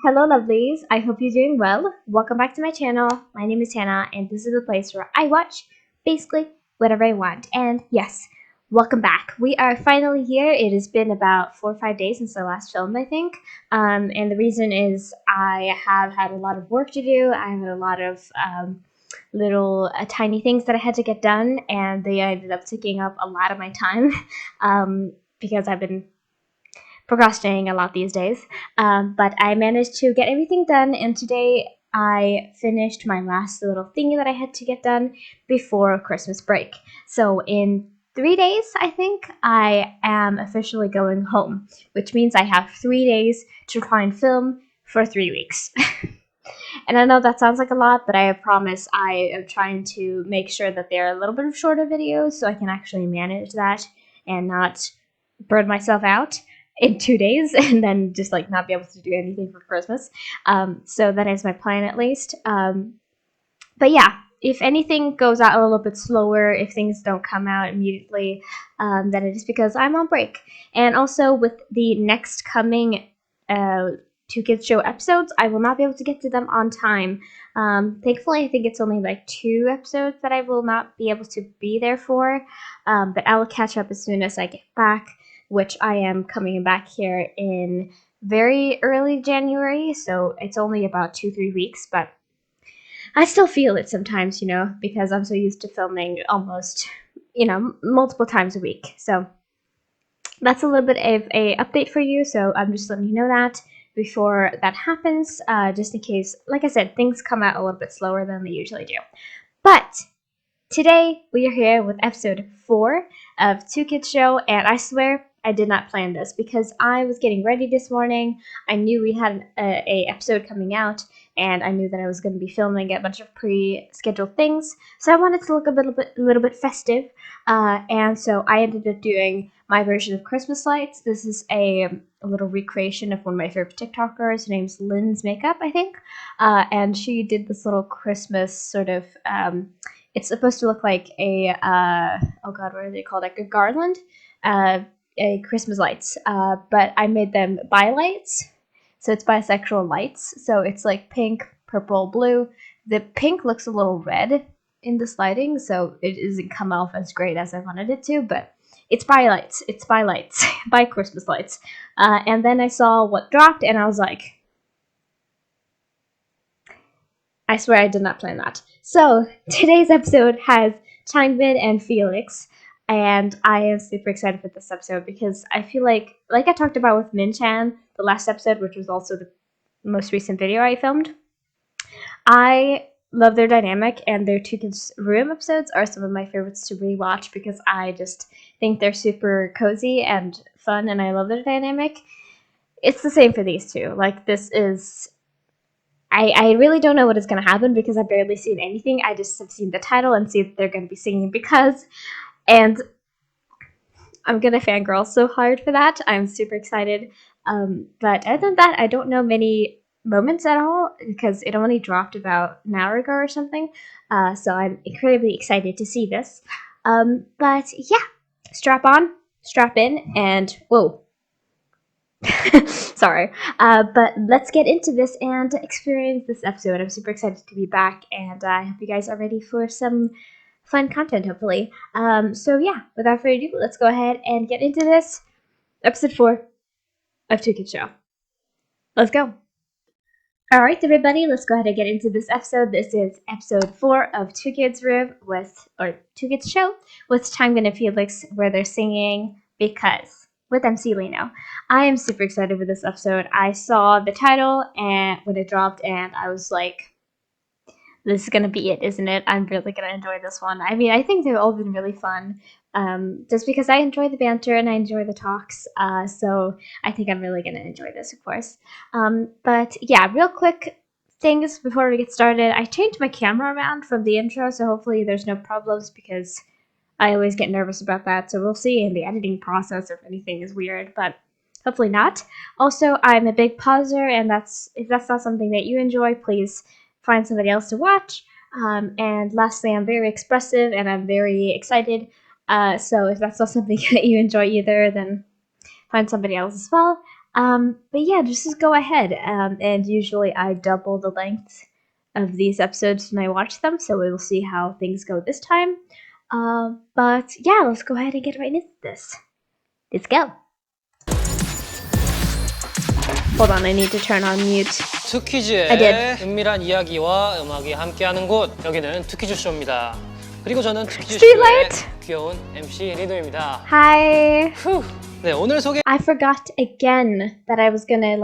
Hello lovelies, I hope you're doing well. Welcome back to my channel. My name is Hannah and this is the place where I watch basically whatever I want. And yes, welcome back. We are finally here. It has been about 4 or 5 days since I last filmed, I think. And the reason is I have had a lot of work to do. I have had a lot of little tiny things that I had to get done, and they ended up taking up a lot of my time because I've been procrastinating a lot these days, but I managed to get everything done, and today I finished my last little thingy that I had to get done before Christmas break. So in 3 days, I think, I am officially going home, which means I have 3 days to try and film for 3 weeks. And I know that sounds like a lot, but I promise I am trying to make sure that they're a little bit of shorter videos so I can actually manage that and not burn myself out in 2 days and then just like not be able to do anything for Christmas. So that is my plan at least. But yeah, if anything goes out a little bit slower, if things don't come out immediately, then it is because I'm on break. And also with the next coming Two Kids Show episodes, I will not be able to get to them on time. Thankfully, I think it's only like 2 episodes that I will not be able to be there for, but I will catch up as soon as I get back, which I am coming back here in very early January, so it's only about 2-3 weeks, but I still feel it sometimes, because I'm so used to filming almost, multiple times a week. So that's a little bit of a update for you, so I'm just letting you know that before that happens, just in case, like I said, things come out a little bit slower than they usually do. But today we are here with episode 4 of Two Kids Show, and I swear I did not plan this because I was getting ready this morning. I knew we had a episode coming out, and I knew that I was going to be filming a bunch of pre-scheduled things, so I wanted to look a little bit festive, and so I ended up doing my version of Christmas lights. This is a little recreation of one of my favorite TikTokers. Her name's Lynn's Makeup, I think, and she did this little Christmas sort of, it's supposed to look like a, oh god, what are they called, like a garland, a Christmas lights, but I made them bi-lights, so it's bisexual lights, so it's like pink, purple, blue. The pink looks a little red in this lighting, so it doesn't come off as great as I wanted it to, but it's bi-lights, by Christmas lights, and then I saw what dropped, and I was like, I swear I did not plan that. So today's episode has Changbin and Felix, and I am super excited for this episode because I feel like I talked about with Min-chan, the last episode, which was also the most recent video I filmed, I love their dynamic, and their Two Kids Room episodes are some of my favorites to rewatch because I just think they're super cozy and fun, and I love their dynamic. It's the same for these two. Like, this is... I really don't know what is going to happen because I've barely seen anything. I just have seen the title and see that they're going to be singing because... And I'm going to fangirl so hard for that. I'm super excited. But other than that, I don't know many moments at all because it only dropped about an hour ago or something. So I'm incredibly excited to see this. But yeah, strap on, strap in, and whoa. Sorry. But let's get into this and experience this episode. I'm super excited to be back, and I hope you guys are ready for some fun content, hopefully. So yeah, without further ado, let's go ahead and get into this. Episode 4 of Two Kids Show. Let's go. Alright everybody, let's go ahead and get into this episode. This is episode 4 of Two Kids Room Two Kids Show with Changbin and Felix, where they're singing Because with MC Lino. I am super excited for this episode. I saw the title and when it dropped, and I was like, this is gonna be it, isn't it? I'm really gonna enjoy this one. I mean, I think they've all been really fun, just because I enjoy the banter and I enjoy the talks, so I think I'm really gonna enjoy this, of course. But yeah, real quick things before we get started. I changed my camera around from the intro, so hopefully there's no problems because I always get nervous about that, so we'll see in the editing process if anything is weird, but hopefully not. Also, I'm a big pauser, and if that's not something that you enjoy, please find somebody else to watch. And lastly, I'm very expressive and I'm very excited. So if that's not something that you enjoy either, then find somebody else as well. But yeah, just go ahead. And usually I double the length of these episodes when I watch them, so we'll see how things go this time. But yeah, let's go ahead and get right into this. Let's go. Hold on, I need to turn on mute. I 투퀴즈의 did. 은밀한 이야기와 음악이 함께하는 곳, 여기는 투퀴즈 쇼입니다. 그리고 저는 투퀴즈 쇼의 Streetlight. 귀여운 MC 리노입니다. Hi. 후. 네, 오늘 소개. I forgot again that I was gonna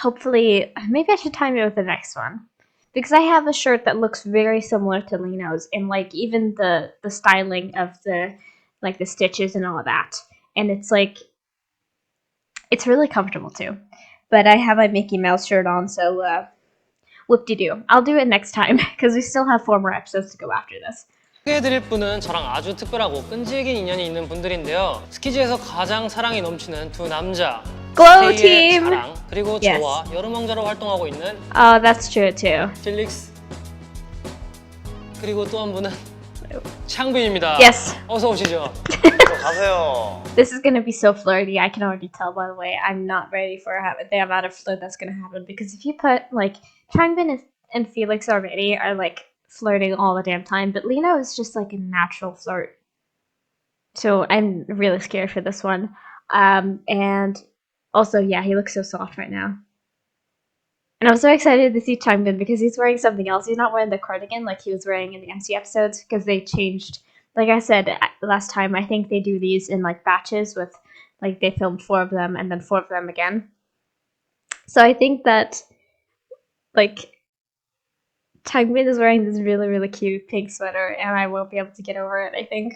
hopefully, maybe I should time it with the next one. Because I have a shirt that looks very similar to Lino's, and even the styling of the stitches and all of that. And it's really comfortable too. But I have my Mickey Mouse shirt on, so whoop-de-doo. I'll do it next time, because we still have 4 more episodes to go after this. 소개해드릴 분은 저랑 아주 특별하고 끈질긴 인연이 있는 분들인데요. 스키즈에서 가장 사랑이 넘치는 두 남자. Glow 세이의 team! 자랑, 그리고 Yes. 저와 여름왕자로 활동하고 있는 Oh, that's true too. 필릭스. 그리고 또 한 분은 창빈입니다. Yes. 어서 오시죠. 가세요. This is gonna be so flirty. I can already tell, by the way. I'm not ready for the amount of flirt that's gonna happen, because if you put Changbin and Felix already are flirting all the damn time, but Lino is just a natural flirt. So I'm really scared for this one. And also, yeah, he looks so soft right now. And I'm so excited to see Changbin because he's wearing something else. He's not wearing the cardigan like he was wearing in the MC episodes, because they changed. Like I said last time, I think they do these in batches with they filmed 4 of them and then 4 of them again. So I think that Changbin is wearing this really, really cute pink sweater, and I won't be able to get over it, I think.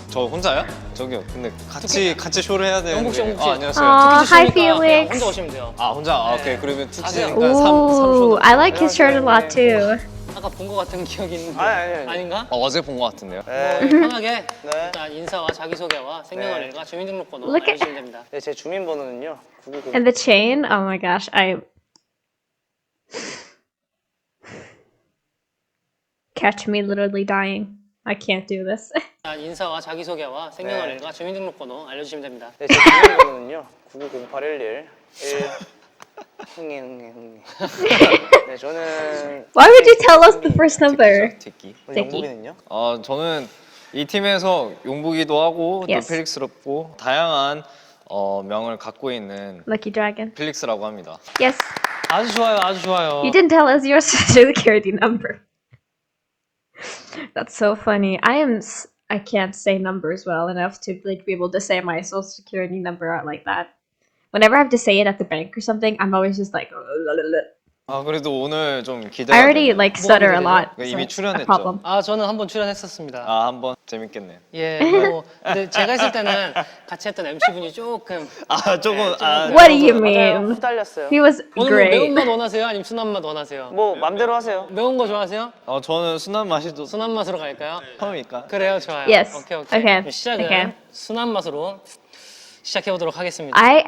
저 혼자요? 저기요. 근데 같이 쇼를 해야 되는데. 영국 씨, 영국 씨. 안녕하세요. Hi, 투퀴즈 쇼니까 Felix. 혼자 오시면 돼요. 아 혼자. 아, 오케이. 그러면 투키즈니까 Ooh, I like his shirt a lot too. 아까 본 것 같은 기억이 있는데 아니. 아닌가? 어제 본 것 같은데요. 뭐 편하게 네. 일단 인사와 자기소개와 생년월일과 주민등록번호 Look at- 알려주시면 됩니다. 네, 제 주민번호는요. 990. And the chain, oh my gosh, catch me literally dying. I can't do this. 일단 인사와 자기소개와 생년월일과 주민등록번호 알려주시면 됩니다. 네, 제 주민번호는요. 9908111 흥이. 네, 저는 Why would you tell us the first number? 특기. 특기. 용복이는요? 저는 이 팀에서 용복이도 하고 Yes. 또 필릭스롭고 다양한 명을 갖고 있는 Lucky Dragon. 필릭스라고 합니다. Yes. 아주 좋아요, 아주 좋아요. You didn't tell us your social security number. That's so funny. I can't say numbers well enough to be able to say my social security number out like that. Whenever I have to say it at the bank or something, I'm always just 그래도 오늘 좀 기대가 I already 되네요. stutter a lot. 이미 So it's a 출연했죠. problem. 저는 한번 출연했었습니다. 한번 재밌겠네. 예, 근데 제가 있을 때는 같이 했던 MC분이 조금 조금 What do you mean? 후달렸어요. He was 오늘 뭐 great. 매운맛 원하세요? 아니면 순한맛 원하세요? 뭐 맘대로 하세요. 매운 거 좋아하세요? 저는 순한 맛이 또 순한 맛으로 갈까요? 처음이니까. 그래요, 좋아요. Yes. 오케이. Okay. 시작은 Okay. 순한 맛으로 시작해 보도록 하겠습니다. I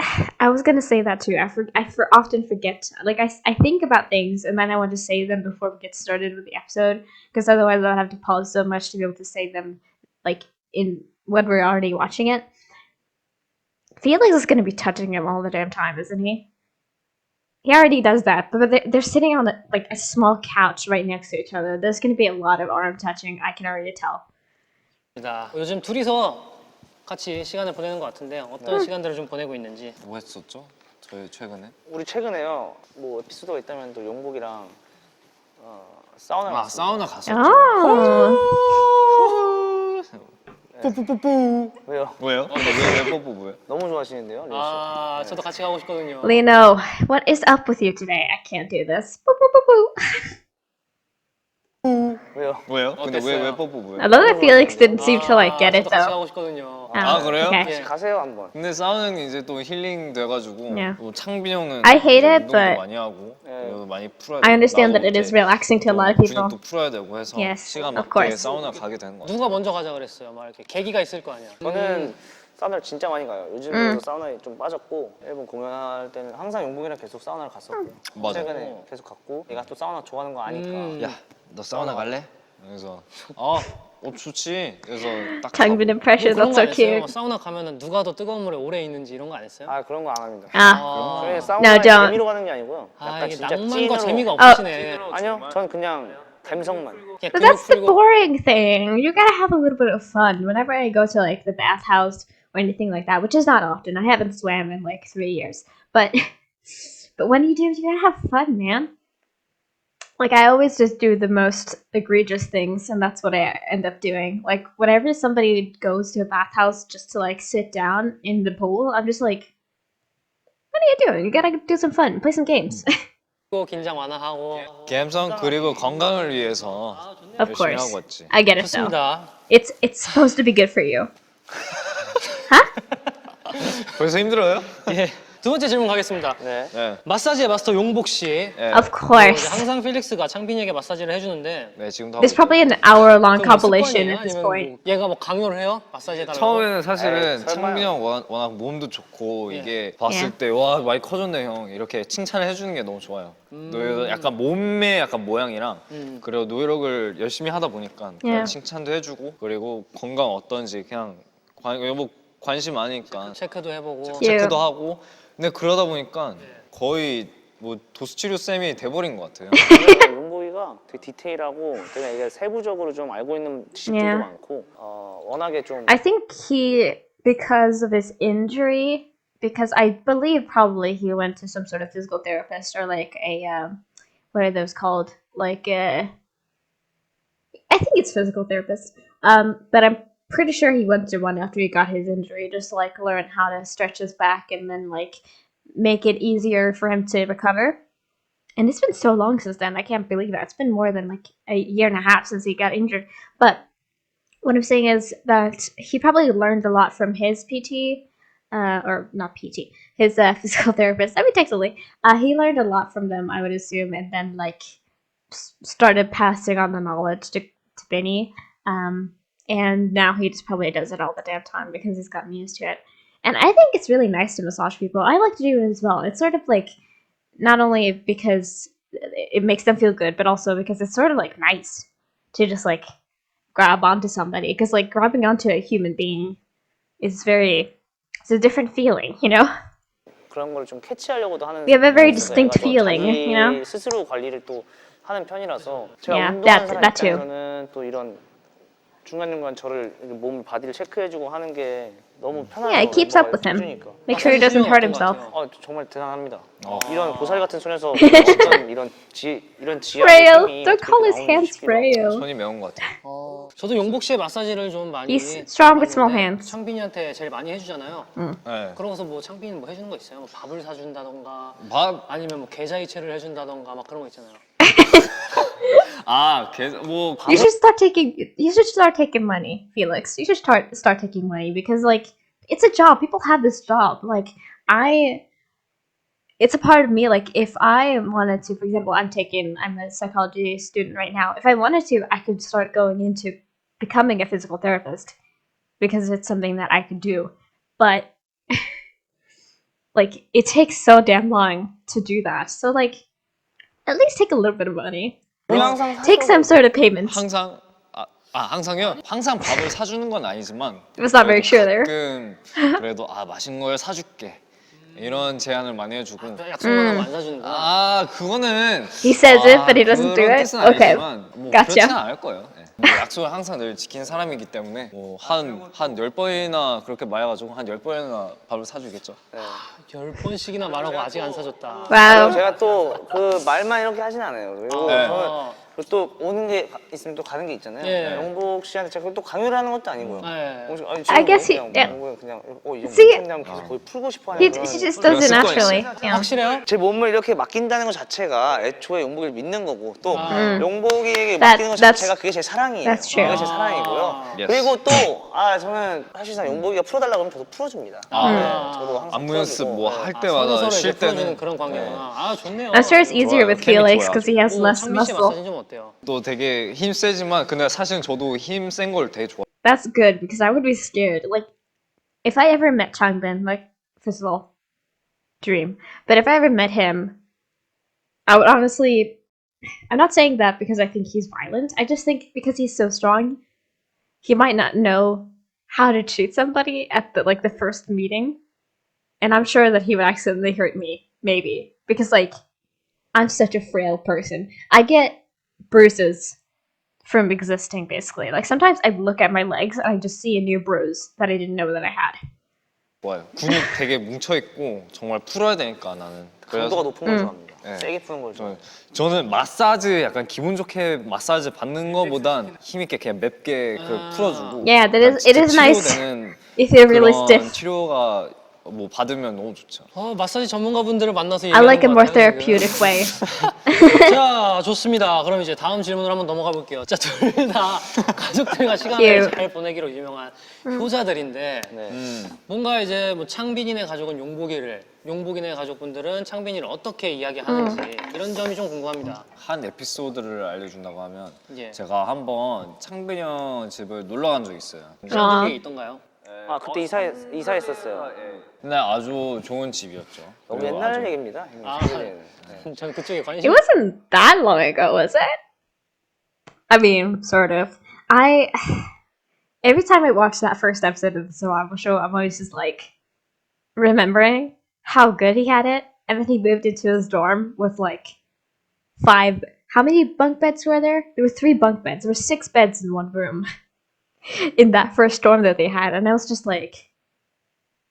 was gonna say that too. I often forget. I think about things and then I want to say them before we get started with the episode, because otherwise I'll have to pause so much to be able to say them in when we're already watching it. Felix is gonna be touching him all the damn time, isn't he? He already does that, but they're sitting on a small couch right next to each other. There's gonna be a lot of arm touching. I can already tell. 요즘 둘이서 같이 시간을 보내는 것 같은데 어떤 시간들을 좀 보내고 있는지. 뭐 했었죠? 저희 최근에? 우리 최근에요. 뭐 에피소드가 있다면 또 용복이랑 사우나 갔어요. 사우나 갔었죠. Oh. 뽀뽀뽀뽀. 왜요? 뭐예요? 왜 뽀뽀 뭐예요? 너무 좋아하시는데요, 리오 씨. 저도 같이 가고 싶거든요. Lino, what is up with you today? I can't do this. Boo, boo, boo, boo. 왜요? 뭐예요? 근데 어땠어요? 왜 뽀뽀 뭐예요? I love that Felix didn't seem to get it 저도 같이 though. 가고 싶거든요. 그래요? Okay. 가세요 한번. 근데 사우나는 이제 또 힐링 돼가지고 Yeah. 또 창빈 형은 I hate it, 운동도 but 많이 하고 그리고 많이 풀어야 I 되고, understand 나도 that it is 이제 relaxing to a lot of people. 근육도 풀어야 되고 해서 Yes, 시간 of 맞게 course. 사우나 가게 되는 것 같아요. 누가 먼저 가자 그랬어요? 막 이렇게 계기가 있을 거 아니야. 저는 사우나를 진짜 많이 가요. 요즘에도 사우나에 좀 빠졌고 일본 공연할 때는 항상 용복이랑 계속 사우나를 갔었고 맞아. 최근에 계속 갔고 내가 또 사우나 좋아하는 거 아니까 야, 너 사우나 갈래? 그래서 좋지. 그래서 딱 Changbin impression. 그런 That's 거 so 안 했어요? cute. 막 사우나 가면은 누가 더 뜨거운 물에 오래 있는지 이런 거 안 했어요? 아 그런 거 안 합니다. Ah, 저희 No, 사우나에 don't. 재미로 가는 게 아니고요. 아 약간 이게 진짜 낭만과 찐으로. 재미가 없으시네. 아니요, 전 그냥 감성만. 그냥 But 근육 that's the 풀고 boring thing. You gotta have a little bit of fun. Whenever I go to like the bathhouse or anything like that, which is not often. I haven't swam in like 3 years, but when you do, you gotta have fun, man. Like I always just do the most egregious things, and that's what I end up doing. Like whenever somebody goes to a bathhouse just to like sit down in the pool, I'm just like, what are you doing? You gotta do some fun, play some games. 긴장 완화하고 감성 그리고 건강을 위해서 Of 열심히 course, 하고 왔지. I get it though. 좋습니다. It's supposed to be good for you. 벌써 힘들어요? 예. 두 번째 질문 가겠습니다. 네. 네. 마사지의 마스터 용복 씨. 네. Of 이제 course. 항상 필릭스가 창빈이에게 마사지를 해주는데 네, 지금도 하고 There's probably an hour-long 그건 뭐 compilation 습관이에요? at this 아니면 point. 뭐 얘가 뭐 강요를 해요? 마사지 해달라고? 처음에는 사실은 에이, 설마요. 창빈이 형 워낙 몸도 좋고 예. 이게 봤을 예. 때 와 많이 커졌네 형 이렇게 칭찬을 해주는 게 너무 좋아요. 너 약간 몸의 약간 모양이랑 그리고 노력을 열심히 하다 보니까 그냥 예. 칭찬도 해주고 그리고 건강 어떤지 그냥 여보 관심 많으니까 체크도 해보고 예. 체크도 하고 근데 그러다 보니까 거의 뭐 도수치료 쌤이 돼버린 것 같아요. 용복이가 되게 디테일하고 되게 이게 세부적으로 좀 알고 있는 지식들도 Yeah. 많고 워낙에 좀 I think because of his injury, because I believe probably he went to some sort of physical therapist or like what are those called? Like I think it's physical therapist. But I'm pretty sure he went to one after he got his injury, just to like learn how to stretch his back and then like make it easier for him to recover. And it's been so long since then. I can't believe that. It's been more than like a year and a half since he got injured. But what I'm saying is that he probably learned a lot from his PT, or not PT, his physical therapist. I mean, technically, he learned a lot from them, I would assume, and then like started passing on the knowledge to Benny. And now he just probably does it all the damn time because he's gotten used to it. And I think it's really nice to massage people. I like to do it as well. It's sort of like not only because it makes them feel good, but also because it's sort of like nice to just like grab onto somebody. Because like grabbing onto a human being is it's a different feeling, you know? 그런 걸 좀 캐치하려고도 하는. We have a very 그래서 distinct 얘가 또 feeling, 자기 you know? 스스로 관리를 또 하는 편이라서 제가 Yeah, 운동하는 사람 that too. 입장에서는 또 이런 중간중간 저를 몸 바디를 체크해주고 하는 게 너무 편하죠. Yeah, it keeps up with him. 해주니까. Make sure he doesn't hurt himself. 정말 대단합니다. 이런 보살 같은 손에서 어떤 이런 지하 Frail. 힘이 Don't call his 어떻게 hands 나오는지 싶기도 하고. frail. 손이 매운 것 같아요. 저도 용복 씨의 마사지를 좀 많이 He's strong with small 받았는데 hands. 창빈이한테 제일 많이 해주잖아요. 네. 그러고서 뭐 창빈이 뭐 해주는 거 있어요? 뭐 밥을 사준다던가 밥, 아니면 뭐 계좌이체를 해준다던가 막 그런 거 있잖아요. 뭐 You should start taking money, Felix. You should start taking money because like it's a job. People have this job. Like it's a part of me. Like if I wanted to, for example, I'm a psychology student right now. If I wanted to, I could start going into becoming a physical therapist because it's something that I could do. But like it takes so damn long to do that. So like at least take a little bit of money. Take some sort of payments. 항상 항상요? 항상 밥을 사주는 건 아니지만 It was not very 그래도 true there. 가끔 그래도 맛있는 걸 사줄게 이런 제안을 많이 해주고 약속만 하고 안 사주는구나. 그거는 He says it, but he doesn't do 그런 it. 뜻은 Okay, 아니지만 뭐 gotcha. 그렇지는 않을 거예요. 네. 뭐 약속을 항상 늘 지키는 사람이기 때문에 한 10번이나 그렇게 말해가지고 한 10번이나 밥을 사주겠죠. 10번씩이나 말하고 아직 안 사줬다. Wow. 제가 또 그 말만 이렇게 하진 않아요. 그리고 네. 저는 그리고 또 오는 게 있으면 또 가는 게 있잖아요. 예. 영복 씨한테 제가 또 강요를 하는 것도 아니고요. 네. 아니, I guess 그냥 he- 뭐 그냥 이제 See, 그냥 계속 거의 풀고 싶어하는 He 그런. just does it 그런 습관이 naturally. 있어요. Yeah. 확실해요? 제 몸을 이렇게 맡긴다는 것 자체가 애초에 용복이를 믿는 거고 또 아. 용복이에게 That- 맡기는 것 that's- 자체가 그게 제 사랑이에요. that's true. 그게 제 사랑이고요. Yes. 그리고 또 저는 사실상 용복이가 풀어달라고 하면 저도 풀어줍니다. 저도 항상 안무 연습 풀어주고. 뭐 할 서로 때마다 서로 쉴 이제 풀어주는 때는 그런 관계구나. 아 좋네요. I'm sure it's easier 좋아요. with 케미 Felix 좋아요. because he has less 창빈 씨 muscle. 마사지 좀 어때요? 또 되게 힘 세지만 근데 사실은 저도 힘 센 걸 되게 좋아. That's good because I would be scared. Like, if I ever met Changbin, like, first of all, dream. But if I ever met him, I would honestly I'm not saying that because I think he's violent. I just think because he's so strong, he might not know how to treat somebody at the first meeting. And I'm sure that he would accidentally hurt me, maybe. Because, like, I'm such a frail person. I get bruises from existing, basically. Like, sometimes I look at my legs and I just see a new bruise that I didn't know that I had. 좋아요. 근육 되게 뭉쳐있고 정말 풀어야 되니까 나는. 강도가 높은 걸 좋아합니다. 네. 세게 푸는 걸 좋아해요. 저는 마사지 약간 기분 좋게 마사지 받는 거보단 힘있게 그냥 맵게 풀어주고 Yeah, it is nice 치료되는 if you're really 그런 stiff. 치료가 뭐 받으면 너무 좋죠. 마사지 전문가분들을 만나서 I like a 얘기하는 more 것 같아요, therapeutic way. 자, 좋습니다. 그럼 이제 다음 질문으로 한번 넘어가 볼게요. 자, 둘 다 가족들과 시간을 Cute. 잘 보내기로 유명한 효자들인데 뭔가 이제 뭐 창빈이네 가족은 용복이네 가족분들은 창빈이를 어떻게 이야기하는지 이런 점이 좀 궁금합니다. 한 에피소드를 알려준다고 하면 예. 제가 한번 창빈이 형 집을 놀러 간 적이 있어요. 그런 게 있던가요? 아 그때 이사했었어요. 근데 아주 좋은 집이었죠. 너무 그리고 옛날 아주- 얘기입니다. 아, 네. 전 그쪽에 It 관심. wasn't that long ago, was it? I mean, sort of. Every time I watch that first episode of the survival show, I'm always just like remembering how good he had it, and then he moved into his dorm with like 5. How many bunk beds were there? There were 3 bunk beds. There were 6 beds in one room in that first dorm that they had, and I was just like,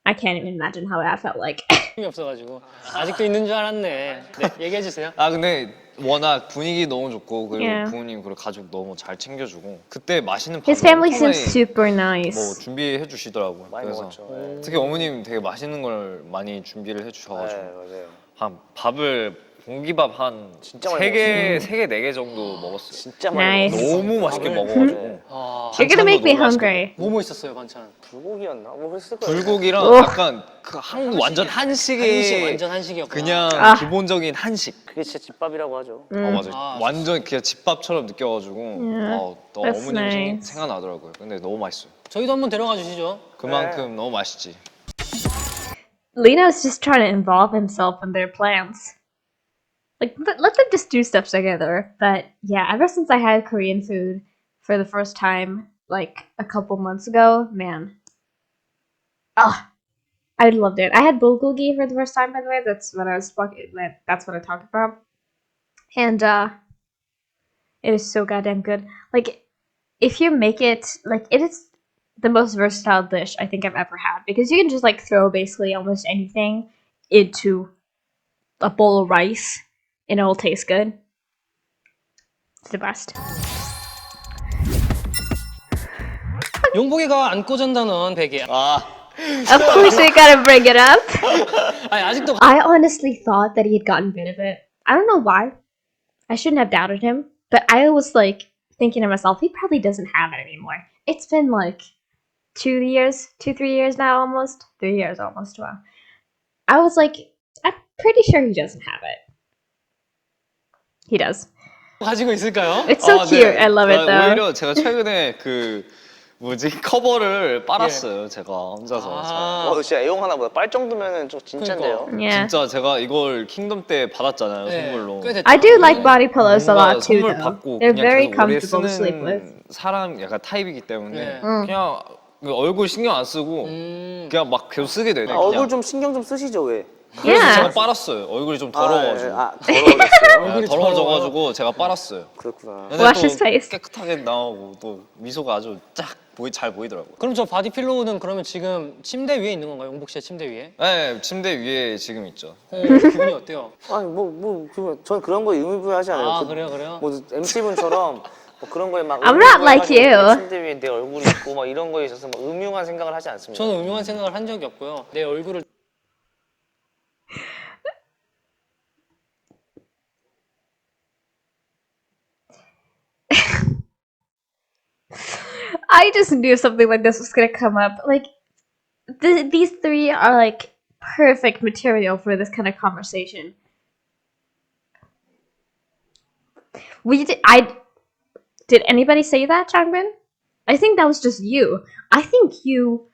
I can't even imagine how that felt like. 힘이 없어가지고 아직도 있는 줄 알았네. 네, 얘기해 주세요. 아 근데 워낙 분위기 너무 좋고 그리고 Yeah. 부모님 그리고 가족 너무 잘 챙겨주고 그때 맛있는 His 밥을 family 엄청 seems 많이 super nice. 뭐 준비해 주시더라고요. 많이 그래서 먹었죠. 네. 특히 어머님 되게 맛있는 걸 많이 준비를 해주셔가지고 네, 맞아요. 한 밥을 공기밥 한 진짜 많이 3개, 4개 정도 먹었어요. 진짜 많이 Nice. 먹었어요. 너무 맛있게 네. 먹어가지고 아, You're gonna make me 반찬도 너무 hungry. 뭐뭐 있었어요 반찬? 불고기였나? 뭐 그랬을 거예요. 불고기랑 오. 약간 그 한국 완전 한식의 한식 완전 한식이었구나. 그냥 아. 기본적인 한식. 그게 진짜 집밥이라고 하죠. 맞아요. 아, 완전 그냥 집밥처럼 느껴가지고 또 That's 어머님 nice. 생각나더라고요. 근데 너무 맛있어요. 저희도 한번 데려가 주시죠. 그만큼 너무 맛있지. Lino's just trying to involve himself in their plans. Like, let them just do stuff together. But yeah, ever since I had Korean food for the first time, like a couple months ago, man. Oh, I loved it. I had bulgogi for the first time, by the way. That's what I was that's what I talked about. And it is so goddamn good. Like, if you make it, like, it is the most versatile dish I think I've ever had, because you can just like throw basically almost anything into a bowl of rice and it'll taste good. It's the best. 용복이가 안고 잔다는 베개. 아, Of course we gotta bring it up. 아니 아직도 I honestly thought that he had gotten rid of it. I don't know why. I shouldn't have doubted him, but I was like thinking to myself, he probably doesn't have it anymore. It's been like 3 years now, almost 3 years almost. Wow. I was like, I'm pretty sure he doesn't have it. He does. 가지고 있을까요? It's so 아, cute. 네. I love it though. 오히려 제가 최근에 그 뭐지 커버를 빨았어요. 제가 혼자서. 아, 진짜 애용 하나보다 빨 정도면은 좀 진짜인데요. Yeah. 진짜 제가 이걸 킹덤 때 받았잖아요. 네, 선물로. 꽤 됐죠. I do like body pillows a 뭔가 lot too, 선물 though. 받고 They're 그냥 very 계속 오래 comfortable to sleep with. 쓰는 사람 약간 타입이기 때문에 네. 그냥 얼굴 신경 안 쓰고 그냥 막 계속 쓰게 되네. 아, 얼굴 좀 신경 좀 쓰시죠 왜? 그래서 Yeah. 제가 빨았어요. 얼굴이 좀 더러워가지고. 더러워졌어요. 네, 더러워져가지고 제가 빨았어요. 그렇구나. 근데 Wash 또 his face. 깨끗하게 나오고 또 미소가 아주 잘 보이더라고요. 그럼 저 바디 필로우는 그러면 지금 침대 위에 있는 건가요? 용복 씨의 침대 위에? 네, 침대 위에 지금 있죠. 기분이 어때요? 아니 저는 그런 거에 의미부여하지 않아요. 아 그래요? 뭐 MC분처럼 뭐 그런 거에 막 I'm not like 의미부여해가지고 you. 내 침대 위에 내 얼굴이 있고 막 이런 거에 있어서 막 음흉한 생각을 하지 않습니다. 저는 음흉한 생각을 한 적이 없고요. 내 얼굴을 I just knew something like this was gonna come up. Like, these 3 are like perfect material for this kind of conversation. Did anybody say that, Changbin? I think that was just you. I think you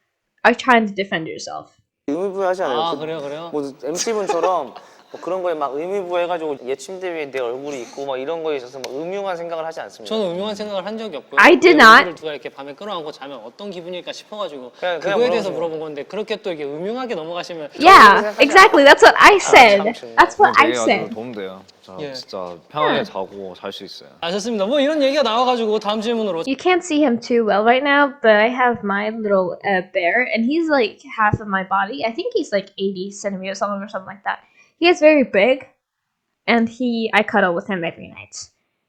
are trying to defend yourself. 의미부여하지 않아요. 아 그래요? 뭐 MC분처럼 뭐 그런 거에 막 의미부여해가지고 얘 침대 위에 내 얼굴이 있고 막 이런 거에 있어서 막 음흉한 생각을 하지 않습니다. 저는 음흉한 생각을 한 적이 없고요. I did 내 not. 얼굴을 누가 이렇게 밤에 끌어안고 자면 어떤 기분일까 싶어가지고 그냥 그거에 대해서 물어보세요. 물어본 건데 그렇게 또 이게 음흉하게 넘어가시면 Yeah, exactly. That's what I said. That's what I 되게 아주 said. 도움돼요. 자, 예. 진짜 편하게 자고 잘 수 있어요. 아 좋습니다. 뭐 이런 얘기가 나와가지고 다음 질문으로 You can't see him too well right now, but I have my little bear, and he's like half of my body. I think he's like 80 centimeters long or something like that. He is very big, and I cuddle with him every night.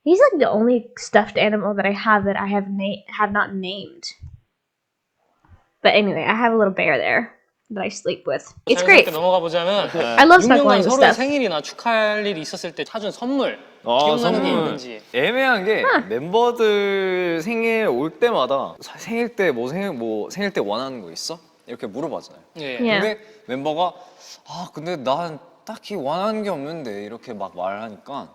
He's like the only stuffed animal that I have have not named. But anyway, I have a little bear there that I sleep with. It's great. 자연스럽게 넘어가 보자면 I love 6년간 snuggling with 서로의 stuff. 생일이나 축하할 일이 있었을 때 사준 선물 기억나는 게 있는지. 애매한 게 멤버들 생일 올 때마다 생일 때 생일 때 원하는 거 있어? 이렇게 물어봐잖아요. 예. Yeah. 근데 멤버가 근데 난 딱히 원하는 게 없는데 이렇게 막 말하니까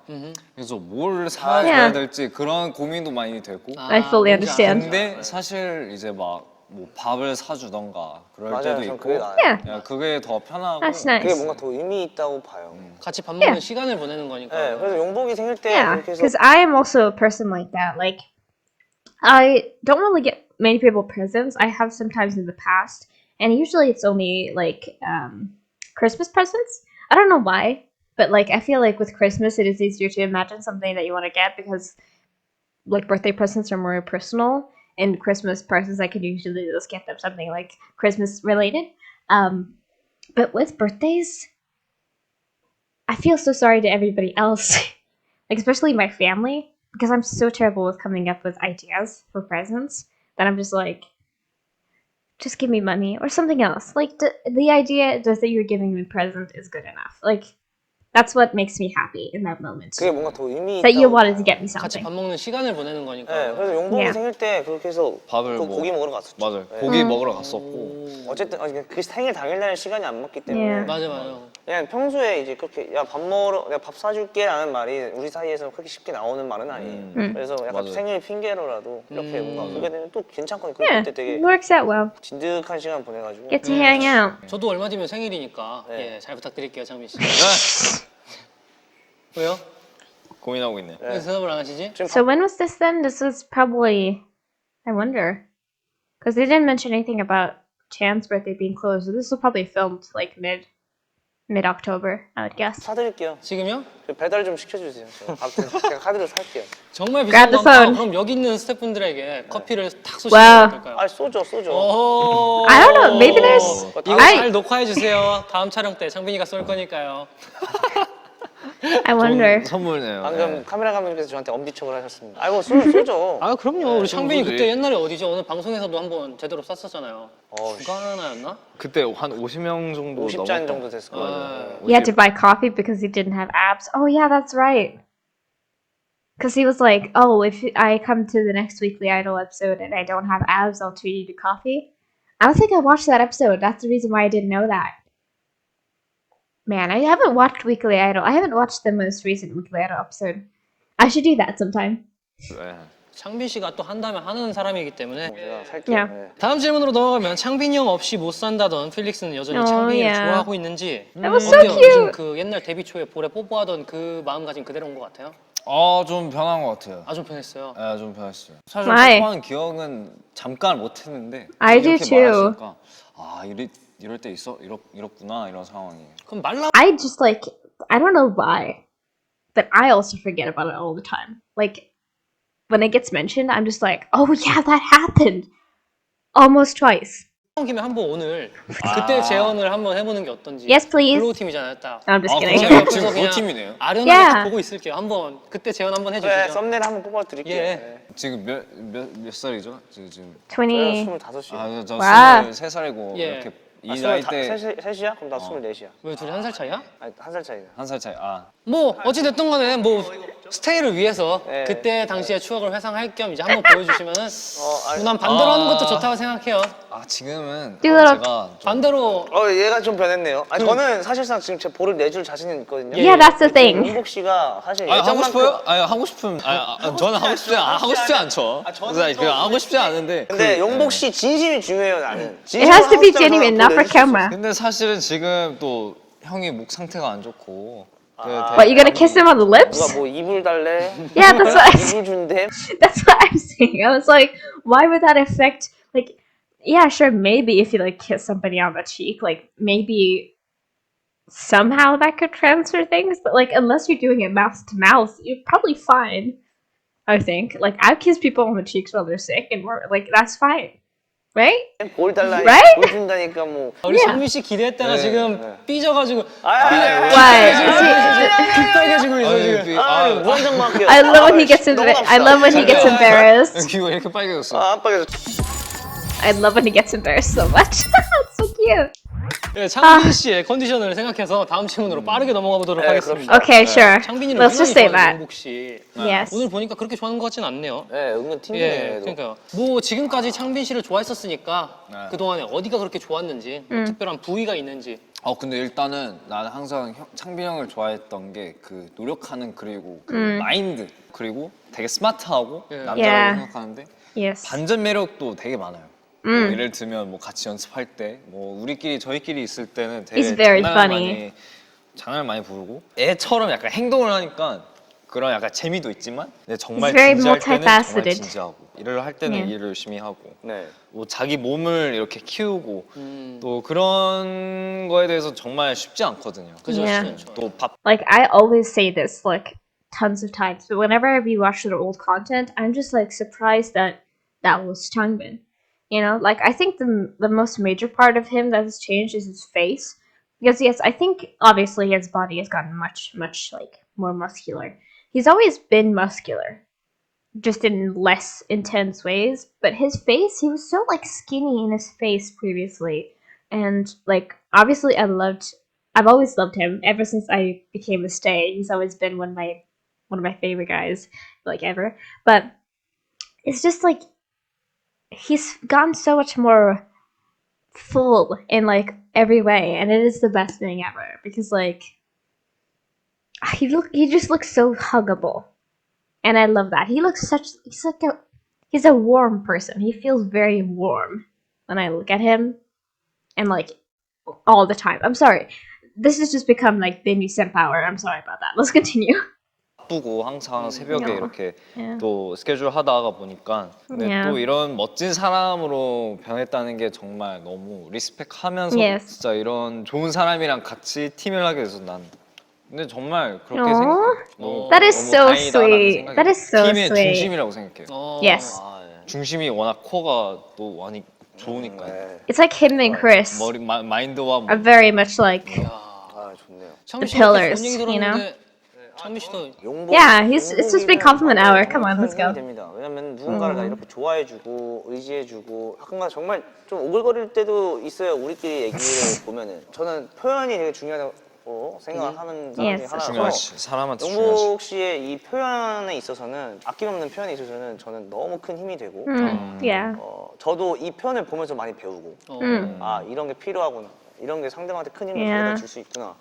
그래서 뭘 사줘야 Yeah. 될지 그런 고민도 많이 되고 I fully understand. 근데 사실 이제 막 뭐 밥을 사주던가 그럴 맞아요. 때도 전 있고 그게 나아요. Yeah, 야, 그게 더 편하고 that's 그게 nice. 뭔가 더 의미 있다고 봐요. 같이 밥 먹는 시간을 보내는 거니까. 네, 그래서 용복이 생일 때 Yeah, 그렇게 해서 because I am also a person like that. Like, I don't really get many people presents. I have sometimes in the past, and usually it's only like Christmas presents. I don't know why, but like I feel like with Christmas it is easier to imagine something that you want to get because like birthday presents are more personal, and Christmas presents I could usually just get them something like Christmas related. But with birthdays, I feel so sorry to everybody else, like especially my family, because I'm so terrible with coming up with ideas for presents that I'm just like, just give me money or something else. Like the idea just that you're giving me a present is good enough. Like that's what makes me happy in that moment. 그게 뭔가 더 의미 That you 있다고 wanted to get me 같이 something. 밥 먹는 시간을 보내는 거니까. 네, 그래서 용복이 Yeah. 생일 때 그렇게 해서 밥을 그 뭐- 고기 먹으러 갔었죠. 맞아요. 네. 고기 먹으러 갔었고 어쨌든 그 생일 당일날 시간이 안 맞기 때문에 Yeah. 맞아요. 그냥 평소에 이제 그렇게 야 밥 먹으러 내가 밥 사줄게라는 말이 우리 사이에서 그렇게 쉽게 나오는 말은 아니에요. 그래서 약간 맞아요. 생일 핑계로라도 이렇게 뭔가 그게 되면 또 괜찮거든요. 그리고 Yeah, 그때 되게 it works out well. 진득한 시간 보내가지고 Get to hang out. 저도 얼마 뒤면 생일이니까 네. 예, 잘 부탁드릴게요, 장민 씨. 네. 왜요? 고민하고 있네요. 왜 대답을 안 하시지? So when was this then? This was probably, I wonder, because they didn't mention anything about Chan's birthday being closed. So this was probably filmed like mid October, I would guess. 사드릴게요. 지금요? 배달 좀 시켜주세요. 제가 카드로 살게요. 정말 Grab 비싼 the 거 phone. 그럼 여기 있는 스태프분들에게 커피를 탁 쏘시면 Wow. 어떨까요? 아 쏘죠. 오. I don't know. Maybe there's. 이거 I 잘 녹화해 주세요. 다음 촬영 때 창빈이가 쏠 거니까요. I wonder. 선물이네요. 방금 카메라 감독님께서 저한테 엄지척을 하셨습니다. 아이고 쏘죠. 아 그럼요. 우리 창빈이 쏘지. 그때 옛날에 어디죠? 오늘 방송에서도 한번 제대로 쐈었잖아요. 어, 주간하나였나? 그때 한 50명 정도 50잔 정도 됐을 거예요. He had to buy coffee because he didn't have abs. Oh yeah, that's right. Because he was like, "Oh, if I come to the next Weekly Idol episode and I don't have abs, I'll treat you to coffee." I don't think I watched that episode. That's the reason why I didn't know that. Man, I haven't watched Weekly Idol. I haven't watched the most recent Weekly Idol episode. I should do that sometime. 네. 창빈 씨가 또 한다면 하는 사람이기 때문에 제가 살게요. Yeah. 네. 다음 질문으로 넘어가면 창빈이 형 없이 못 산다던 필릭스는 여전히 Oh, 창빈이를 yeah. 좋아하고 있는지 That was so 어때요? 요즘 cute. 그 옛날 데뷔 초에 볼에 뽀뽀하던 그 마음가짐 그대로인 것 같아요? 좀 변한 것 같아요. 좀 편했어요. 네, 좀 변했어요. 사실 Why? 뽀뽀한 기억은 잠깐 못했는데 I do 이렇게 too. 말하시니까 이럴 때 이렇구나 이런 상황이. 그럼 말라 I just like, I don't know why, but I also forget about it all the time. Like, when it gets mentioned, I'm just like, oh yeah, that happened. Almost twice. 김에 한번 오늘 그때 재연을 한번 해보는 게 어떤지. Yes, please. 블로우 팀이잖아요, 딱. I'm just kidding. 제가 옆에서 지금 그냥 그 팀이네요. 아련하게 Yeah. 딱 보고 있을게요. 한번 그때 재연 한번 해주시죠. 그래 썸네일 한번 뽑아드릴게요. 예. 네. 지금 몇 살이죠? 지금 저는 20. 25이요. 저 와. 23살이고 예. 이렇게 이 나이 때 셋이야? 그럼 나 24이야. 왜 둘이 한 살 차이야? 아니 한 살 차이다. 한 살 차이. 뭐 어찌 됐든 간에 뭐 스테이를 위해서 네. 그때 당시의 추억을 회상할 겸 이제 한번 보여주시면은 아니, 난 반대로 하는 것도 좋다고 생각해요. 지금은 Do it. 제가 좀 반대로 얘가 좀 변했네요. 아니 저는 사실상 지금 제 볼을 내줄 자신은 있거든요. Yeah, that's the thing. 용복 씨가 사실 하고 예전만큼 싶어요? 하고 싶으면 저는 하고 싶지 않죠. 저는 또 하고 싶지 않은데. 근데 용복 씨 진심이 중요해요 나는. It has to be genuine, not for camera. 근데 사실은 지금 또 형이 목 상태가 안 좋고. What, you gonna kiss him on the lips? 누가 뭐 이불 달래? Yeah, that's what I 이불 준대? that's what I'm saying. I was like, why would that affect like yeah, sure, maybe if you like kiss somebody on the cheek, like maybe somehow that could transfer things, but like unless you're doing it mouth to mouth, you're probably fine. I think. Like I've kissed people on the cheeks while they're sick and we're like that's fine. Right? 볼 달라니까 Right? 볼 준다니까 뭐. 우리 장민 씨 기대했다가 지금 삐져가지고 급빨개지고 있어 지금. 무한정 맞게. I love when he gets I love when he gets embarrassed. 귀가 이렇게 빨개졌어. 안 빨개져. I love when he gets embarrassed so much. It's so cute. 네, 창빈 씨의 컨디션을 생각해서 다음 질문으로 빠르게 넘어가 보도록 네, 하겠습니다. Okay, sure. 창빈이는 Let's just say that. 용복 씨. Yes. 오늘 보니까 그렇게 좋아하는 것 같진 않네요. 네, 은근 팀이네. 예, 얘도. 그러니까요. 뭐 지금까지 창빈 씨를 좋아했었으니까 그 동안에 어디가 그렇게 좋았는지, 뭐 특별한 부위가 있는지. 근데 일단은 나는 항상 창빈 형을 좋아했던 게 그 노력하는 그리고 그 마인드 그리고 되게 스마트하고 남자라고 Yeah. 생각하는데 Yes. 반전 매력도 되게 많아요. 뭐 예를 들면 뭐 같이 연습할 때, 뭐 우리끼리 저희끼리 있을 때는 되게 He's very funny. 장난을 많이 부르고 애처럼 약간 행동을 하니까 그런 약간 재미도 있지만 근데 정말 He's very 진지할 때는 정말 multifaceted. 진지하고 일을 할 때는 Yeah. 일을 열심히 하고 네. 뭐 자기 몸을 이렇게 키우고 또 그런 거에 대해서 정말 쉽지 않거든요. 그죠? Yeah. 그죠. 또 밥 Like I always say this like tons of times, but whenever I rewatch their old content, I'm just like surprised that that was Changbin. You know, like I think the most major part of him that has changed is his face. Because yes, I think obviously his body has gotten much like more muscular. He's always been muscular, just in less intense ways. But his face, he was so like skinny in his face previously, and like obviously I've always loved him ever since I became a stay. He's always been one of my favorite guys like ever. But it's just like he's gotten so much more full in like every way, and it is the best thing ever because like he just looks so huggable, and I love that. He's a warm person. He feels very warm when I look at him, and like all the time. I'm sorry, this has just become like baby senpower. I'm sorry about that. Let's continue. 바쁘고 항상 새벽에 Yeah. 이렇게 Yeah. 또 스케줄 하다가 보니까 근데 Yeah. 또 이런 멋진 사람으로 변했다는 게 정말 너무 리스펙하면서 Yes. 진짜 이런 좋은 사람이랑 같이 팀을 하게 돼서 난 근데 정말 그렇게 Aw. 생각해. 너무 That is 너무 so 다행이다라는 sweet. 생각이 That is so 팀의 sweet. 중심이라고 생각해요. Yes. 아, 예. 중심이 워낙 코가 또 많이 좋으니까 네. It's like him and Chris 마인드와 뭐 are very much like 아, 좋네요. 창민 씨 pillars, 이렇게 you 좋은 얘기 know? 들었는데 창민 씨도 Yeah, it's just been compliment hour. Come on, let's go. 됩니다. 왜냐면 누군가를 나 이렇게 좋아해주고 의지해주고 가끔가다 정말 좀 오글거릴 때도 있어요. 우리끼리 얘기를 보면은 저는 표현이 되게 중요하다고 생각하는 사람이 Yes. 하나라서 중요하지. 사람한테 중요하지. 용복 씨의 이 표현에 있어서는 아낌없는 표현에 있어서는 저는 너무 큰 힘이 되고 Yeah. 저도 이 표현을 보면서 많이 배우고 아 이런 게 필요하구나 이런 게 상대방한테 큰 힘을 Yeah. 가져다 줄 수 있구나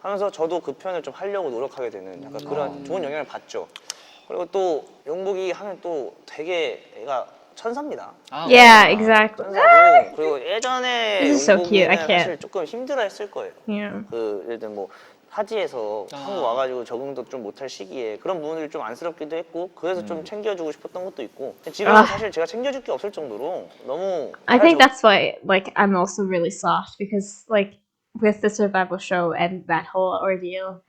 하면서 저도 그 표현을 좀 하려고 노력하게 되는 약간 그런 좋은 영향을 받죠. 그리고 또 용복이 하면 또 되게 애가 천사입니다. Yeah, exactly. 천사고 그리고 예전에 This is so cute. I 용복이는 can't. 사실 조금 힘들어했을 거예요. Yeah. 그 예를 들면 뭐 타지에서 한국 와가지고 적응도 좀 못할 시기에 그런 부분들이 좀 안쓰럽기도 했고 그래서 좀 챙겨주고 싶었던 것도 있고 지금은 사실 제가 챙겨줄 게 없을 정도로 너무 I think 잘 that's why like I'm also really soft because like with the survival show and that whole ordeal,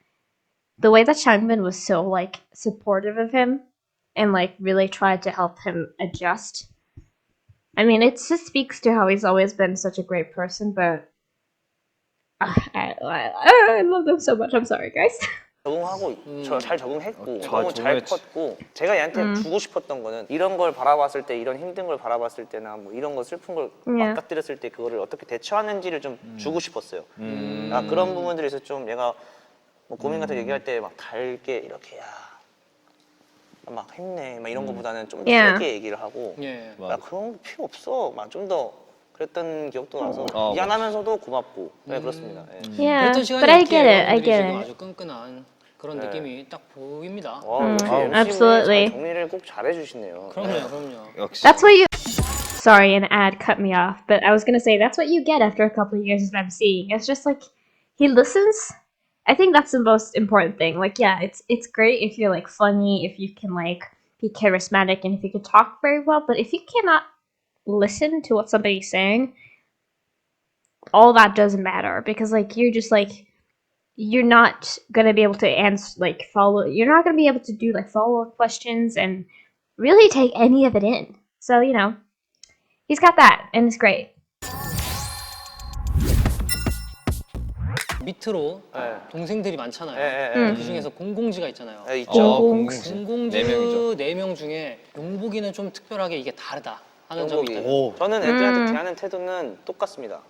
the way that Changbin was so like supportive of him and like really tried to help him adjust. I mean, it just speaks to how he's always been such a great person, but I love them so much. I'm sorry, guys. 적응하고 잘 적응했고 잘 너무 잘 적응했지. 컸고 제가 얘한테 주고 싶었던 거는 이런 걸 바라봤을 때 이런 힘든 걸 바라봤을 때나 뭐 이런 거 슬픈 걸 Yeah. 맞닥뜨렸을 때 그거를 어떻게 대처하는지를 좀 주고 싶었어요. 그런 부분들에서 좀 얘가 뭐 고민 같은 거 얘기할 때 막 달게 이렇게 막 힘내 막 이런 거보다는 좀 Yeah. 세게 얘기를 하고 예. 야 그런 거 필요 없어 막 좀 더 그랬던 기억도 나서 어, 미안하면서도 고맙고 네 그렇습니다. 예. Yeah, 그랬던 시간이 but I 있기에 get it. I 여러분들이 get 지금 it. 아주 끈끈한 그런 네. 느낌이 딱 보입니다. 와, 역시 MC분이 absolutely. 잘 정리를 꼭 잘해주시네요. 그럼요, 그럼요. 역시. That's what you. Sorry, an ad cut me off, but I was gonna say that's what you get after a couple of years of emceeing. It's just like he listens. I think that's the most important thing. Like, yeah, it's great if you're like funny, if you can like be charismatic, and if you can talk very well. But if you cannot listen to what somebody's saying, all that doesn't matter because like you're just like you're not gonna be able to answer like follow. You're not gonna be able to do like follow up questions and really take any of it in. So he's got that, and it's great. 밑으로 네. 동생들이 많잖아요. 예. 그 중에서 공공지가 있잖아요. 네, 있죠. 공공지. 공공지 네 명이죠. 4명 중에 용복이는 좀 특별하게 이게 다르다 하는 점이 영복이. 있다면. 오. 저는 애들한테 대하는 태도는 똑같습니다.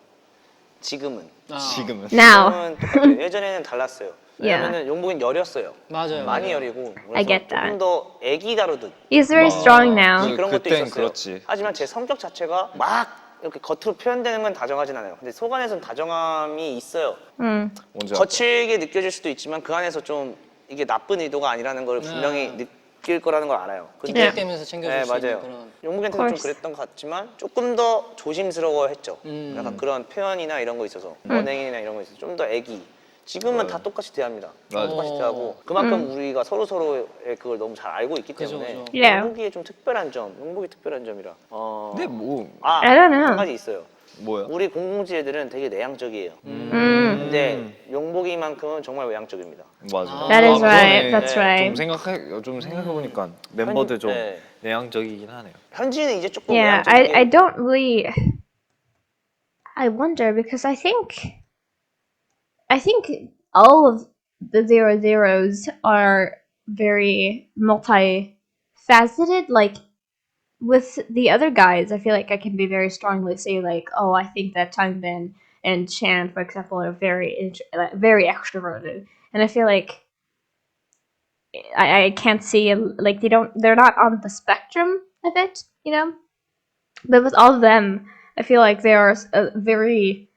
지금은. 아, 지금은. Now, 지금은 똑같아요. 예전에는 달랐어요. Yeah. 왜냐면은 용복이는 여렸어요. 맞아요. 많이 맞아요. 여리고 I 그래서 get that. 조금 더 애기 다루듯 he's very strong now. 그- 그런 것도 그땐 있었어요. 그렇지. 하지만 제 성격 자체가 막 이렇게 겉으로 표현되는 건 다정하진 않아요. 근데 속안에서는 다정함이 있어요. 뭔지 알죠? 거칠게 느껴질 수도 있지만 그 안에서 좀 이게 나쁜 의도가 아니라는 걸 분명히 느낄 거라는 걸 알아요. 근데 틱틱대면서 챙겨줄 네, 수 있는 맞아요. 그런. 용복이한테는 좀 course. 그랬던 것 같지만 조금 더 조심스러워했죠. 약간 그런 표현이나 이런 거 있어서 언행이나 이런 거 있어서 좀 더 애기. 지금은 다 똑같이 대합니다. 맞아. 똑같이 대하고 그만큼 우리가 서로 서로의 그걸 너무 잘 알고 있기 그죠, 때문에 그죠. Yeah. 용복이의 좀 특별한 점, 용복이 특별한 점이라. 근데 뭐 I don't know. 한 가지 있어요. 뭐야? 우리 공공지 애들은 되게 내향적이에요. Mm. 근데 용복이만큼은 정말 외향적입니다. 맞아. That is 아, right. 그러네. That's right. 좀 생각해 보니까 멤버들 좀 네. 내향적이긴 하네요. 현지는 이제 조금 Yeah, 외향적이게 I don't really. I wonder because I think all of the zeros are very multifaceted. Like with the other guys, I feel like I can be very strongly say like, oh, I think that Changbin and Chan, for example, are very extroverted, and I feel like I can't see like they're not on the spectrum of it, But with all of them, I feel like they are very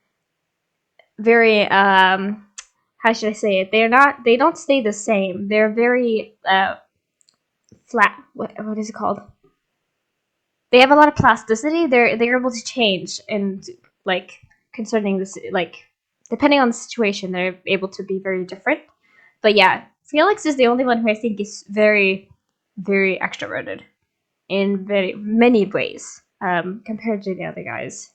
how should I say it? They don't stay the same. They're very flat. What is it called? They have a lot of plasticity. They're able to change and like concerning this like depending on the situation, they're able to be very different. But yeah, Felix is the only one who I think is very, very extroverted in very many ways compared to the other guys.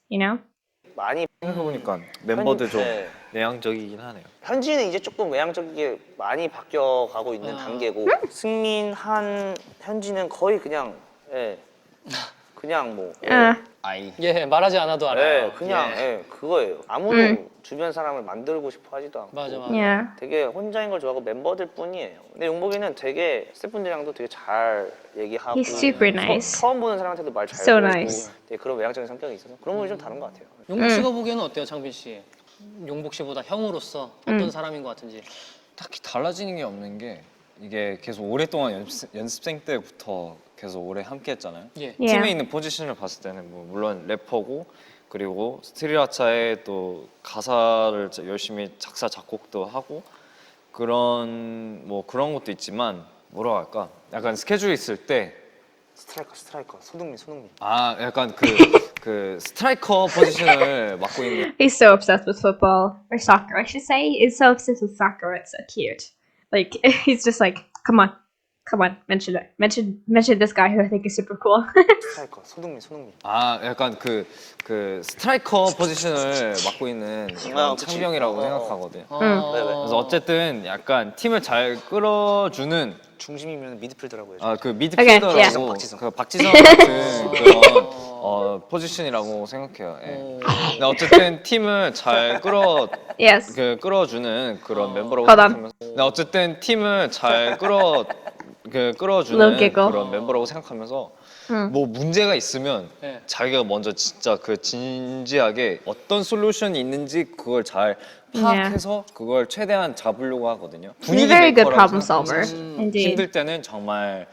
많이 생각해 보니까 멤버들 좀 네. 내향적이긴 하네요. 현지는 이제 조금 외향적이게 많이 바뀌어가고 있는 단계고 승민, 한, 현지는 거의 그냥 그냥 뭐 아이. 예, 말하지 않아도 알아요. 그냥 그거예요. 아무도 주변 사람을 만들고 싶어 하지도 않고 맞아. Yeah. 되게 혼자인 걸 좋아하고 멤버들 뿐이에요. 근데 용복이는 되게 스태프분들이랑도 되게 잘 얘기하고 He's super nice. 처음 보는 사람한테도 말 잘 So 걸고 nice. 되게 그런 외향적인 성격이 있어서 그런 부분이 좀 다른 것 같아요. 용복 씨가 보기에는 어때요, 창빈 씨? 용복 씨보다 형으로서 어떤 사람인 것 같은지. 딱히 달라지는 게 없는 게 이게 계속 오랫동안 연습생 때부터 계속 오래 함께 했잖아요. 예. Yeah. 팀에 있는 포지션을 봤을 때는 뭐 물론 래퍼고 그리고 스트리라차에 또 가사를 열심히 작사 작곡도 하고 그런 것도 있지만 뭐라고 할까? 약간 스케줄 있을 때 스트라이커 손흥민 약간 그 스트라이커 포지션을 맡고 있는 He's so obsessed with football or soccer, I should say. He's so obsessed with soccer. It's so cute. Like he's just like, come on, mention it. Mention this guy who I think is super cool. 스트라이커 손흥민 약간 그 스트라이커 포지션을 맡고 있는 그런 그치. 창병이라고 생각하거든요. 네네. 그래서 어쨌든 약간 팀을 잘 끌어주는 중심이면 미드필더라고요. 그 Okay, 미드필더라고 yeah. 그 박지성 같은 그런 포지션이라고 생각해요. 예. 근데 어쨌든 팀을 잘 Yes. 끌어주는 그런 멤버라고 Hold on. 생각하면서 근데 어쨌든 팀을 잘 Little 끌어주는 giggle. 그런 멤버라고 생각하면서 뭐 문제가 있으면 네. 자기가 먼저 진짜 진지하게 어떤 솔루션이 있는지 그걸 잘 파악해서 그걸 최대한 잡으려고 하거든요. He's a very good 메이커라고 problem solver. 생각해서 Indeed. 힘들 때는 정말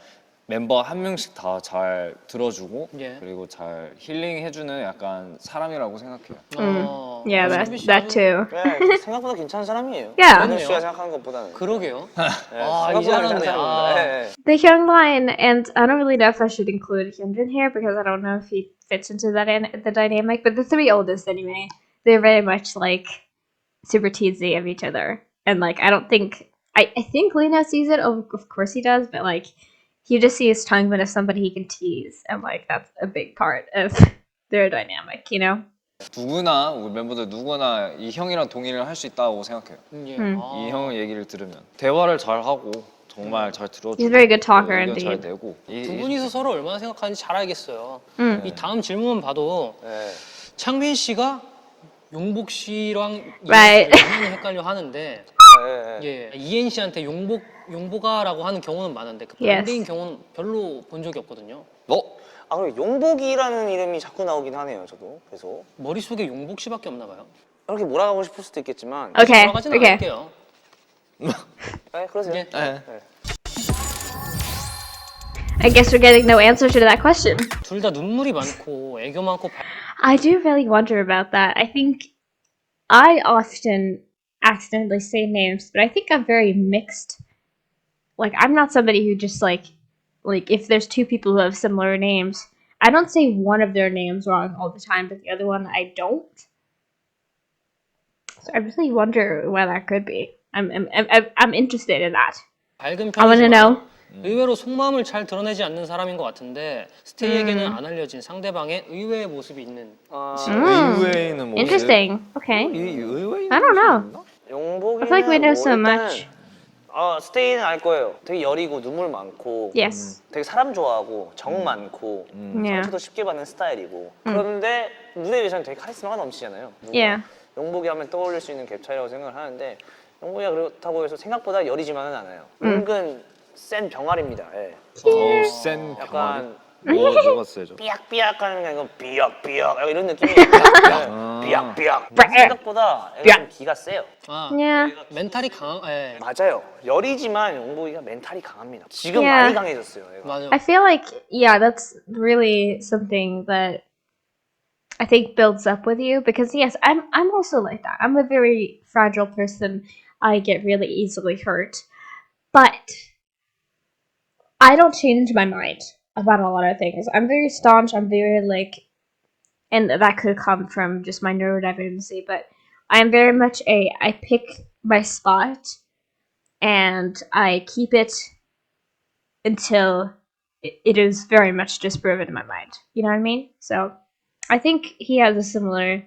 멤버 한 명씩 다 잘 들어주고 예. 그리고 잘 힐링해주는 약간 사람이라고 생각해요. Yeah, that too. 네, 생각보다 괜찮은 사람이에요. Yeah. 연우 씨가 생각하는 것보다는. 그러네요. 생각보다 이제 알았네. 괜찮은 사람입니다. 네. The young line, and I don't really know if I should include Hyunjin here because I don't know if he fits into the dynamic, but the three oldest anyway, they're very much like super teasy of each other. And like I don't think I think Lena sees it, of course he does, but like he just sees Changbin as somebody he can tease, and like that's a big part of their dynamic, you know? 누구나 우리 멤버들 누구나 이 형이랑 동의를 할 수 있다고 생각해요. 예. 이 형의 얘기를 들으면 대화를 잘 하고 정말 잘 들어주고 He's a very good talker 의견 잘 indeed. 내고 두 분이서 서로 얼마나 생각하는지 잘 알겠어요. 음. 이 다음 질문 봐도 네. 창빈 씨가 용복 씨랑 Right. 많이 헷갈려 하는데 네. 예, 이엔 씨한테 용복아라고 하는 경우는 많은데 그 Yes. 반대인 경우는 별로 본 적이 없거든요. 아, 그리고 용복이라는 이름이 자꾸 나오긴 하네요, 저도. 계속. 머릿속에 용복 씨밖에 없나 봐요. 이렇게 몰아가고 싶을 수도 있겠지만. Okay, 돌아가지는 okay. 않을게요. 네, 그러세요. 예. 네. I guess we're getting no answer to that question. 둘 다 눈물이 많고 애교 많고 I do really wonder about that. I think I often accidentally say names, but I think I'm very mixed. Like I'm not somebody who just like if there's two people who have similar names, I don't say one of their names wrong all the time, but the other one I don't. So I really wonder why that could be. I'm interested in that. 밝은 I want to 편이지만 know. 의외로 속마음을 잘 드러내지 않는 사람인 것 같은데 스테이에게는 안 알려진 상대방의 의외의 모습이 있는 의외에는 모습. Interesting. Okay. 의외에는 I don't know. 용복이는 I feel like we know so 일단은, much. 스테이는 알 거예요. 되게 여리고 눈물 많고 Yes. 되게 사람 좋아하고 정 많고 Yeah. 상처도 쉽게 받는 스타일이고 그런데 무대 위에서는 되게 카리스마가 넘치잖아요. 누구나. Yeah. 용복이 하면 떠올릴 수 있는 갭 차이라고 생각을 하는데 용복이가 그렇다고 해서 생각보다 여리지만은 않아요. 은근 센 병아리입니다. 예. 센 병아리. 약간 뭐가 세죠? 삐약삐약하는 게 아니고 삐약삐약 약간 이런 느낌이에요. 삐약삐약. 생각보다 애가 좀 기가 세요. 아, Yeah. 멘탈이 강한 예. 맞아요. 여리지만 용복이가 멘탈이 강합니다. 지금 Yeah. 많이 강해졌어요. 얘가. 맞아. I feel like, yeah, that's really something that I think builds up with you because yes, I'm also like that. I'm a very fragile person. I get really easily hurt. But I don't change my mind about a lot of things. I'm very staunch. I'm very and that could come from just my neurodivergency, but I'm very much I pick my spot and I keep it until it is very much disproven in my mind. You know what I mean? So I think he has a similar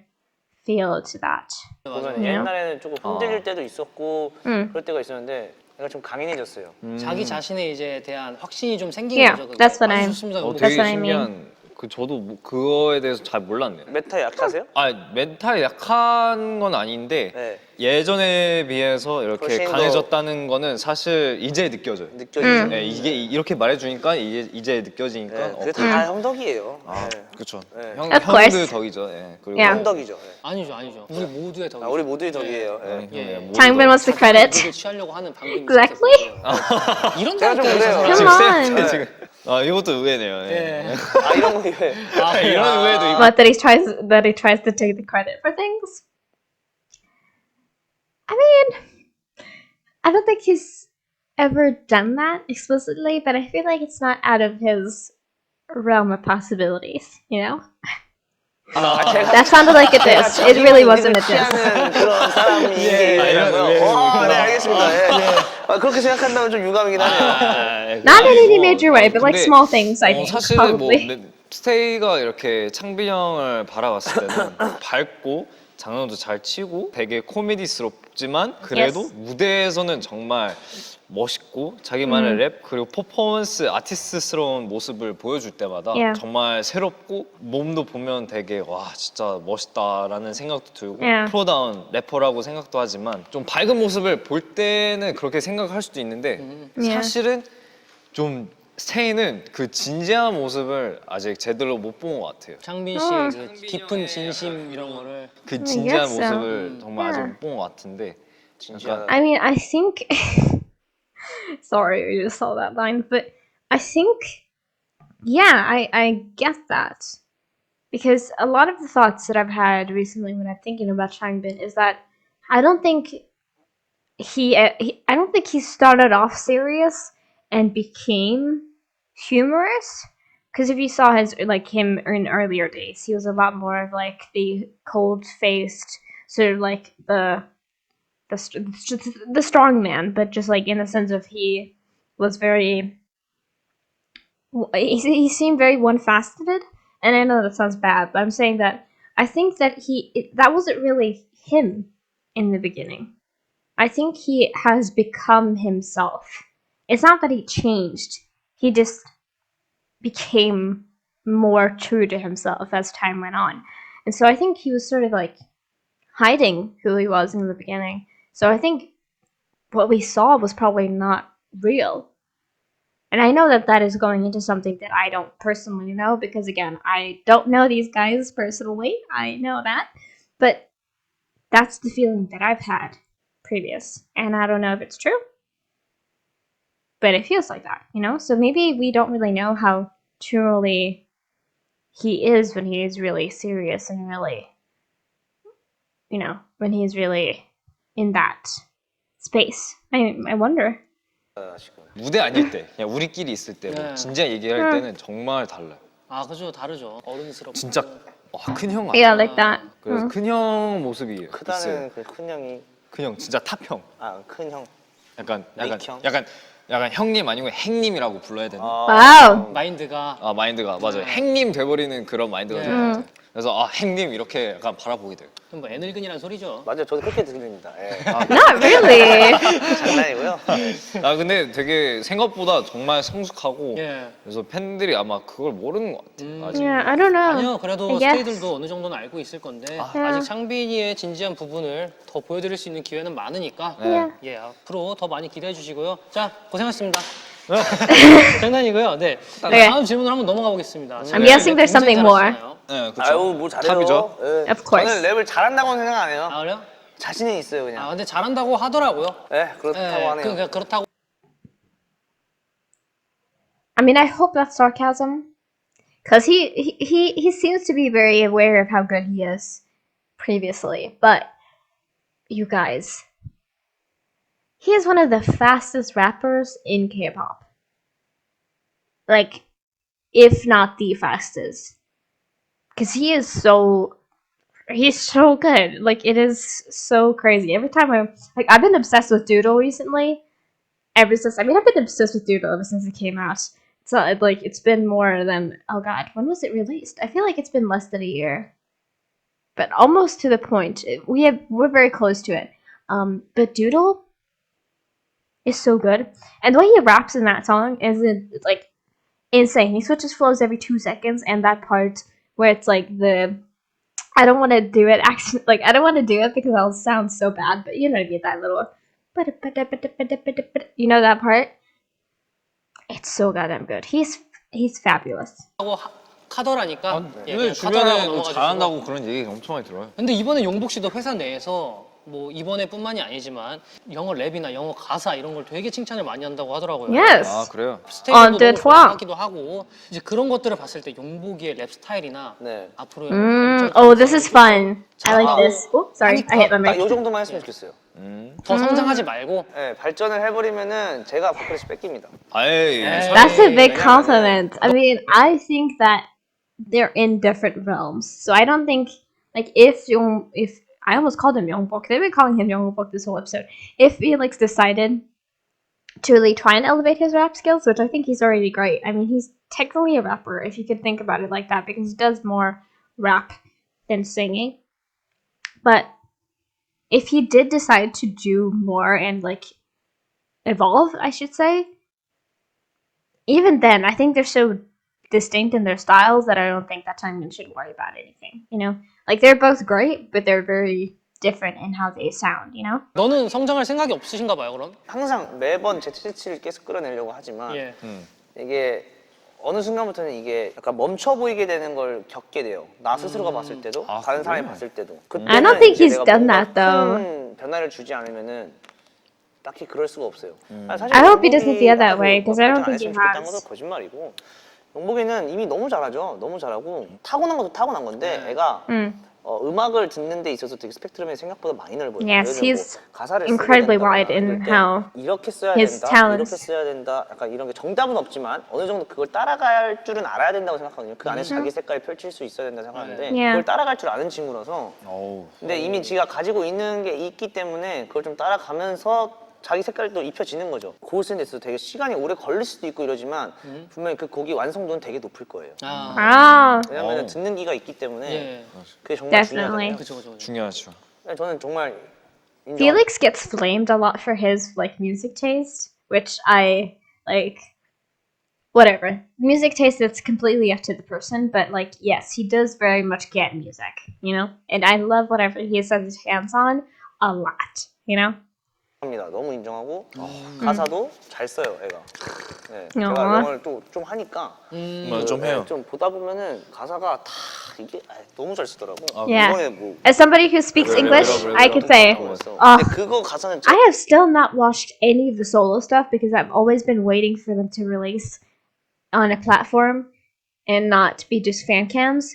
feel to that. 보면 Yeah. 옛날에는 조금 흔들릴 때도 있었고 그럴 때가 있었는데 얘가 좀 강인해졌어요. 자기 자신에 이제 대한 확신이 좀 생긴 Yeah, 거죠. 그거. that's what 아주 I'm- 좋습니다. 되게 That's what I mean. 신기한. 저도 그거에 대해서 잘 몰랐네요. 메타 약하세요? 멘탈이 약한 건 아닌데 네. 예전에 비해서 이렇게 훨씬 더- 강해졌다는 거는 사실 이제 느껴져요. 느껴지죠. 네, 이게 이렇게 말해주니까 이제 느껴지니까. 네, 그게 다 형덕이에요. 네. 그렇죠. 네. Of course. 형들 덕이죠. 예. 그리고 Yeah. 형덕이죠. 네. 아니죠. 우리 모두의 덕이. 우리 모두의 덕이에요. 네. 예. 모두 Changbin wants the credit. 이걸 취하려고 하는 방법이 Exactly. 이런 제가 좀 데니까 그래요. Come on. 지금 이것도 의외네요. 예. 예. 아 이런 거 이래. 이런 의외도 있고. But that he tries to take the credit for things. I mean, I don't think he's ever done that explicitly, but I feel like it's not out of his realm of possibilities. You know, that sounded like a diss. It really wasn't a diss. 취하는 그런 사람이 네, 알겠습니다. 예. 그렇게 생각한다면 좀 유감이긴 하네요. Not in any major way, but like small things. I think 사실 probably. 스테이가 이렇게 창빈 형을 바라봤을 때는 밝고 장난도 잘 치고 되게 코미디스럽지만 그래도 Yes. 무대에서는 정말 멋있고 자기만의 랩 그리고 퍼포먼스 아티스트스러운 모습을 보여줄 때마다 Yeah. 정말 새롭고 몸도 보면 되게 와 진짜 멋있다라는 생각도 들고 Yeah. 프로다운 래퍼라고 생각도 하지만 좀 밝은 모습을 볼 때는 그렇게 생각할 수도 있는데 Yeah. 사실은 좀 스테이는 그 진지한 모습을 아직 제대로 못 본 것 같아요. 창빈 씨의 그 깊은 진심 이런 거를 그 진지한 guess so. 모습을 정말 아직 Yeah. 못 본 것 같은데 진짜 I mean, I think. Sorry, I just saw that line, but I think, yeah, I get that because a lot of the thoughts that I've had recently when I'm thinking about Changbin is that I don't think I don't think he started off serious and became humorous. Because if you saw him in earlier days, he was a lot more of like the cold-faced, sort of like the the strong man, but just like in the sense of he was very. He seemed very one-faceted, and I know that sounds bad, but I'm saying that I think that that wasn't really him in the beginning. I think he has become himself. It's not that he changed. He just became more true to himself as time went on. And so I think he was sort of like hiding who he was in the beginning. So I think what we saw was probably not real. And I know that that is going into something that I don't personally know because, again, I don't know these guys personally. I know that. But that's the feeling that I've had previous. And I don't know if it's true. But it feels like that, you know? So maybe we don't really know how truly he is when he is really serious and really, you know, when he's really in that space. I wonder. 무대 아닐 때, 그냥 우리끼리 있을 때, 뭐 네. 진지하게 얘기할 때는 정말 달라요. 아, 그죠. 다르죠. 어른스럽고. 진짜 큰 형 Yeah, 같아요. like that. 그래서 큰 형 모습이 있어요. 크다는 그 큰 형이 큰 형, 진짜 탑형. 큰 형. 약간 형? 형님 아니고 행님이라고 불러야 되나? 와우. 마인드가 마인드가 맞아요. 행님 돼버리는 그런 마인드가 네. 좀 있어요. 그래서 행님 이렇게 약간 바라보게 돼요. 뭐 애늙은이란 소리죠. 맞아요. 저도 그렇게 들립니다. 예. Not really. 장난이고요. 근데 되게 생각보다 정말 성숙하고 예. 그래서 팬들이 아마 그걸 모르는 것 같아요. 아직. Yeah, I don't know. 아니요, 그래도 I guess. 스테이들도 어느 정도는 알고 있을 건데 아직 창빈이의 진지한 부분을 더 보여드릴 수 있는 기회는 많으니까 네. 예, 앞으로 더 많이 기대해 주시고요. 자, 고생하셨습니다. 장난이고요. 네. Okay. 다음 질문으로 한번 넘어가 보겠습니다. I'm guessing there's something more. 네, 그렇죠. 아유, 뭐 잘해요. 탑이죠. 예. Of course. 저는 랩을 잘한다고는 생각 안 해요. 아, 그래요? 자신은 있어요, 그냥. 근데 잘한다고 하더라고요. 예, 그렇다고 하네요. 그러니까 그렇다고. I mean, I hope that's sarcasm, because he seems to be very aware of how good he is previously. But you guys, he is one of the fastest rappers in K-pop. Like, if not the fastest, because he's so good. Like, it is so crazy. Every time I've been obsessed with Doodle recently. I've been obsessed with Doodle ever since it came out. So it's been more than, oh god, when was it released? I feel like it's been less than a year, but almost to the point. We're very close to it. But Doodle is so good, and the way he raps in that song is like insane. He switches flows every 2 seconds, and that part where it's like I don't want to do it. Actually, I don't want to do it because I'll sound so bad. But you know what I mean, that little, you know that part. It's so goddamn good. He's fabulous. 하고 카더라니까. 근데 주변에 뭐 잘한다고 그런 얘기 엄청 많이 들어요. 근데 이번에 용복 씨도 회사 내에서 뭐 이번에뿐만이 아니지만 영어 랩이나 영어 가사 이런 걸 되게 칭찬을 많이 한다고 하더라고요. Yes. 그래요? 스테이지도 너무 좋아하기도 하고 이제 그런 것들을 봤을 때 용복이의 랩 스타일이나 네. 앞으로 Oh, this is fun. I like this. Oh, sorry, I hit my 딱 mic. 요 정도만 했으면 좋겠어요. 더 성장하지 말고 예, 발전을 해버리면은 제가 밥그릇이 뺏깁니다. That's a big compliment. I mean, I think that they're in different realms. So I don't think if I almost called him Youngbok. They've been calling him Youngbok this whole episode. If Felix decided to really try and elevate his rap skills, which I think he's already great. I mean, he's technically a rapper if you could think about it like that, because he does more rap than singing. But if he did decide to do more and evolve, I should say, even then, I think they're so distinct in their styles that I don't think that Changbin should worry about anything. You know, they're both great, but they're very different in how they sound. You know. 너는 성장할 생각이 없으신가 봐요, 그럼? 항상 매번 제 최대치를 계속 끌어내려고 하지만 예. 이게 어느 순간부터는 이게 약간 멈춰 보이게 되는 걸 겪게 돼요. 나 스스로가 봤을 때도, 다른 사람이 봤을 때도. I don't think 이제 he's 내가 done 뭔가 that though. 큰 변화를 주지 않으면은 딱히 그럴 수가 없어요. 사실 I hope he doesn't 용복이 feel that 아까 way, 'cause I don't 발전 안 think he 했으면 좋겠다는 has. 것도 거짓말이고 용복이는 이미 너무 잘하죠. 너무 잘하고 타고난 것도 타고난 건데 애가 음악을 듣는 데 있어서 되게 스펙트럼이 생각보다 많이 넓어요. Yes, 예를 들어 he's 가사를 incredibly 쓰게 된다거나 wide in 이럴 때 how 이렇게 써야 his 된다, talents. 이렇게 써야 된다. 약간 이런 게 정답은 없지만 어느 정도 그걸 따라갈 줄은 알아야 된다고 생각하거든요. 그 안에 자기 색깔이 펼칠 수 있어야 된다 생각하는데 Yeah. 그걸 따라갈 줄 아는 친구라서 어우. 근데 이미 지가 가지고 있는 게 있기 때문에 그걸 좀 따라가면서 자기 색깔도 입혀지는 거죠. 곡을 쓰는 데 있어서 되게 시간이 오래 걸릴 수도 있고 이러지만 분명히 그 곡이 완성도는 되게 높을 거예요. 아, Ah, 왜냐면 오. 듣는 기가 있기 때문에 예. 그게 정말 Definitely. 중요하잖아요. 그죠. 중요하죠. 저는 정말 인정. Felix gets flamed a lot for his like music taste, which I like. Whatever music taste, that's completely up to the person. But like, yes, he does very much get music, you know, and I love whatever he has his hands on a lot, you know. 합니다. 너무 인정하고 가사도 잘 써요, 애가. 네, 제가 어. 영어를 또 좀 하니까 좀 해요. 좀 보다 보면은 가사가 다 이게 너무 잘 쓰더라고. Yeah. 이번에 뭐 As somebody who speaks Really, English, really, I really could say, 근데 그거 가사는 I have still not watched any of the solo stuff because I've always been waiting for them to release on a platform and not be just fan cams.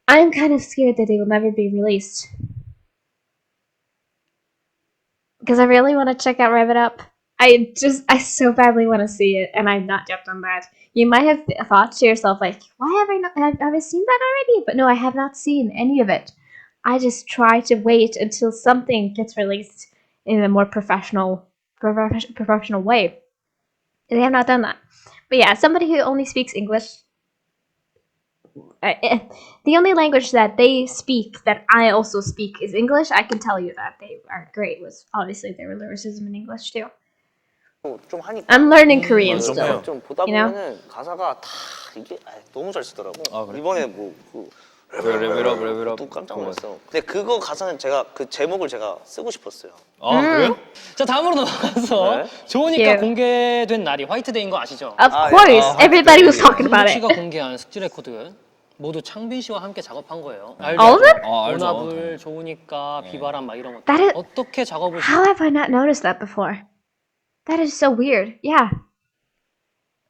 I'm kind of scared that they will never be released. Because I really want to check out Rev It Up. I so badly want to see it, and I've not yet done that. You might have thought to yourself, like, why have I not, have I seen that already? But no, I have not seen any of it. I just try to wait until something gets released in a more professional way. They have not done that. But yeah, somebody who only speaks English, the only language that they speak that I also speak is English. I can tell you that they are great. Was obviously their lyricism in English too. 좀 하니까 I'm learning Korean 좀 still. 해요. 좀 보다 You know? 보면은 가사가 다 이게 너무 잘 쓰더라고. 아, 그래? 이번에 뭐그 레벨업 또 깜짝 놀랐어. 근데 그거 가사는 제가 그 제목을 제가 쓰고 싶었어요. 아 그래요? 자, 다음으로 넘어가서 네. 좋으니까 Yeah. 공개된 날이 화이트데이인 거 아시죠? Of Ah, course, yeah. everybody was talking 윤복 about 씨가 it. 공개한 숙지 레코드 모두 창빈 씨와 함께 작업한 거예요. All of them? 아 알죠. 원합을 좋으니까 비바람 막 이런 것. That is- 어떻게 작업을 How have I not noticed that before? That is so weird. Yeah,